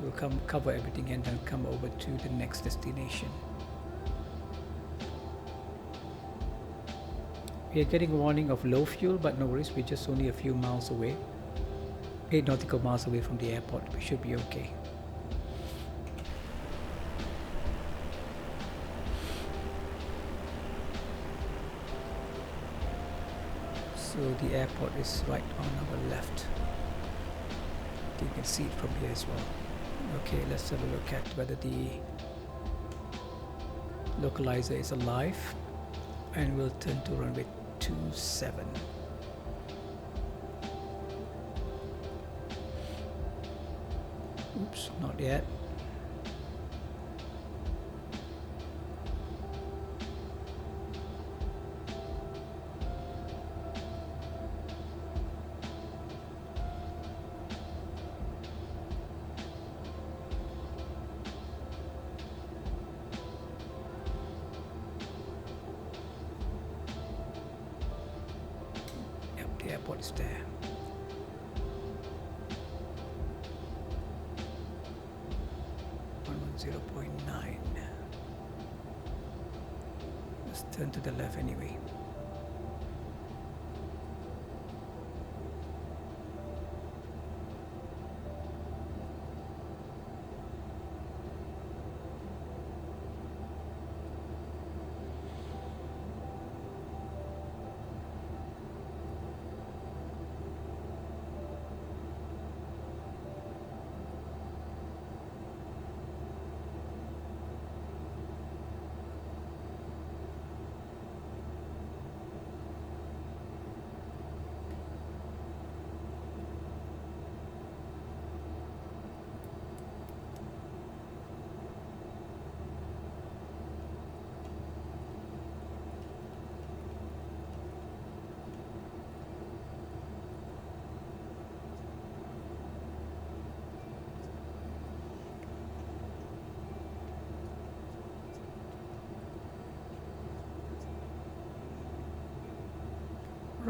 We'll cover everything and then come over to the next destination. We are getting a warning of low fuel, but no worries, we're just only a few miles away. 8 nautical miles away from the airport. We should be okay. So the airport is right on our left. You can see it from here as well. Okay, let's have a look at whether the localizer is alive, and we'll turn to runway 27. Oops, not yet. The airport is there. .9. Let's turn to the left anyway.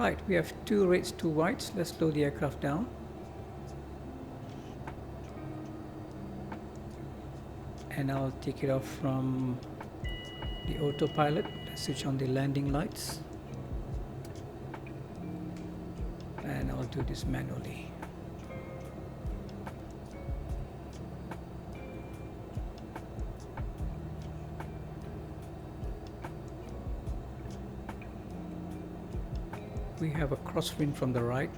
Right, we have 2 reds, 2 whites. Let's slow the aircraft down. And I'll take it off from the autopilot. Let's switch on the landing lights. And I'll do this manually. We have a crosswind from the right.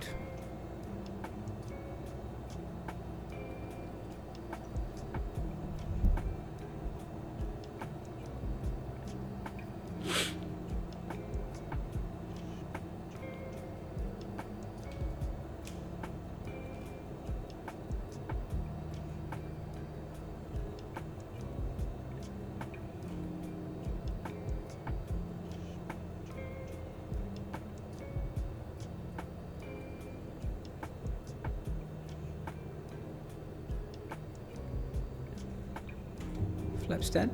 Flap stand.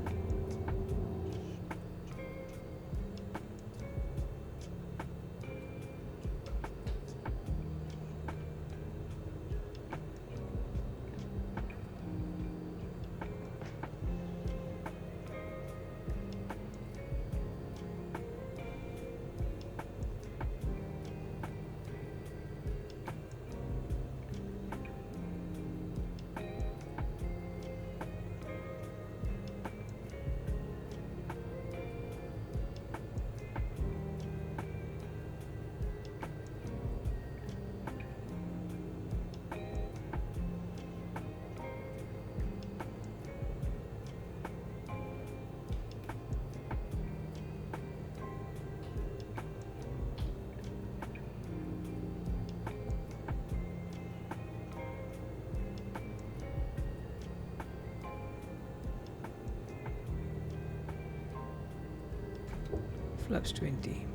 Flaps 20.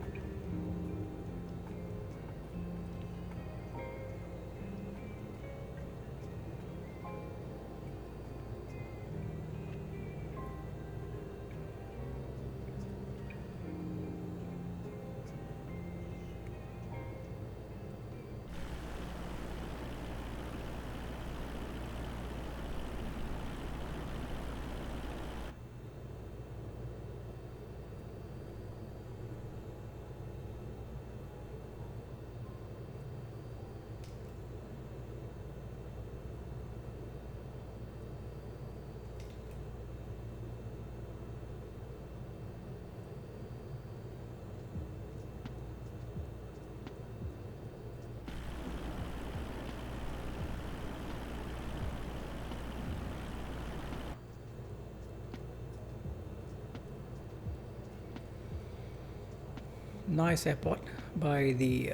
Nice airport by the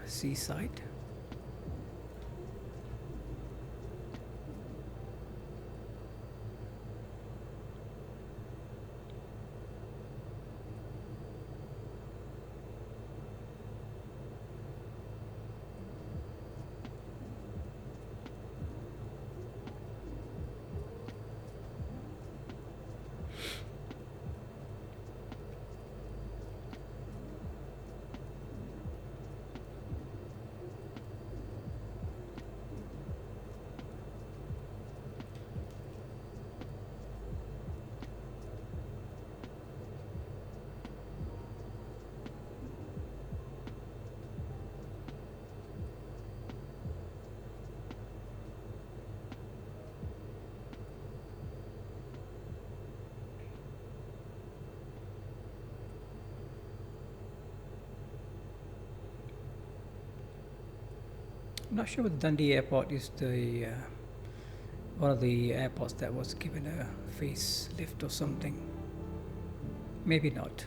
seaside. I'm not sure whether Dundee Airport is the one of the airports that was given a facelift or something. Maybe not.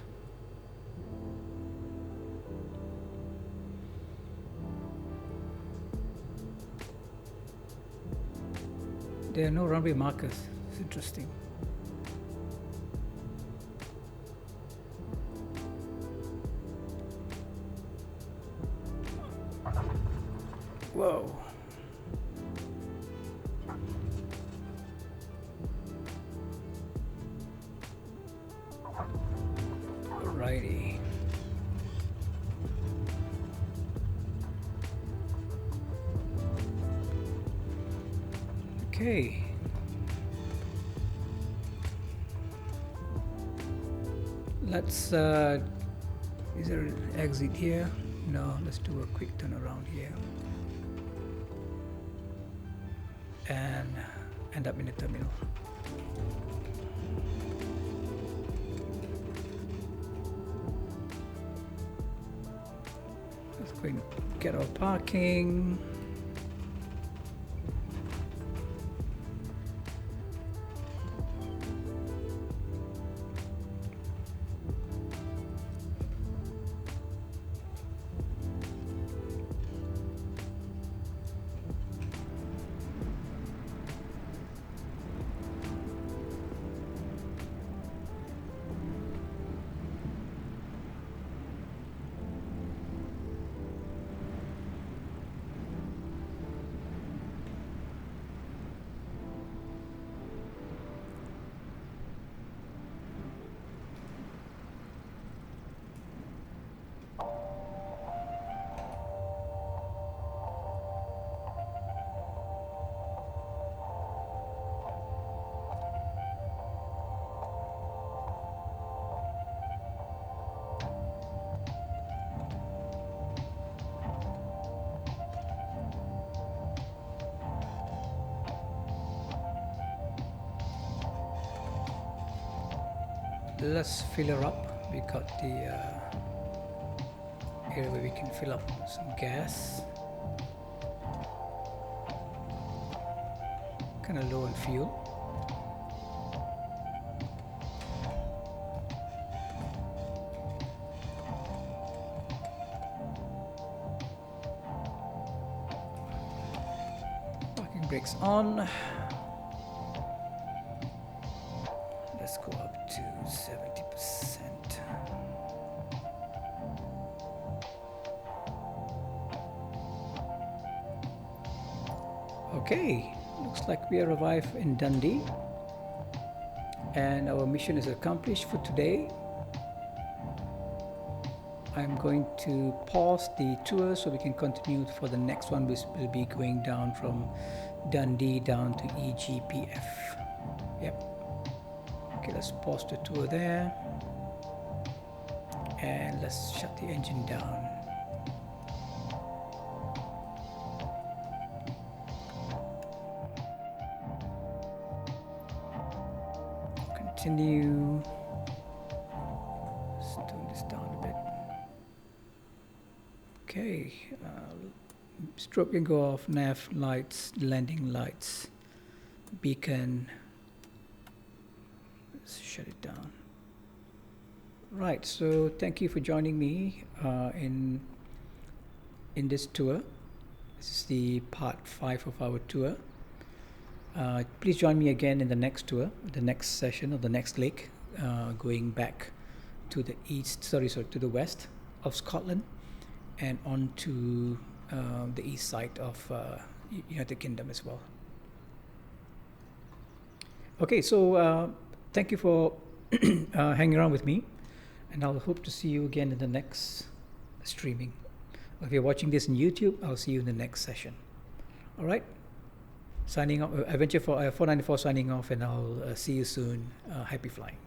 There are no runway markers. It's interesting. Whoa. Alrighty. Okay. Let's, is there an exit here? No, let's do a quick turn around here. And end up in the terminal. Let's go and get our parking. Let's fill her up. We got the area where we can fill up some gas. Kind of low on fuel. Parking brakes on. Let's go up to 70%. Okay, looks like we arrived in Dundee and our mission is accomplished for today. I'm going to pause the tour so we can continue for the next one, which will be going down from Dundee down to EGBF. Yep. Okay, let's pause the tour there and let's shut the engine down. Continue. Let's tone this down a bit. Okay, strobe can go off, nav lights, landing lights, beacon. Let's shut it down. Right, so thank you for joining me in this tour. This is the part 5 of our tour. Please join me again in the next tour, the next session of the next lake, going back to the to the west of Scotland and on to the east side of United Kingdom as well. Okay, so thank you for hanging around with me, and I'll hope to see you again in the next streaming. If you're watching this on YouTube, I'll see you in the next session. All right, signing off, Adventure 494 signing off, and I'll see you soon. Happy flying.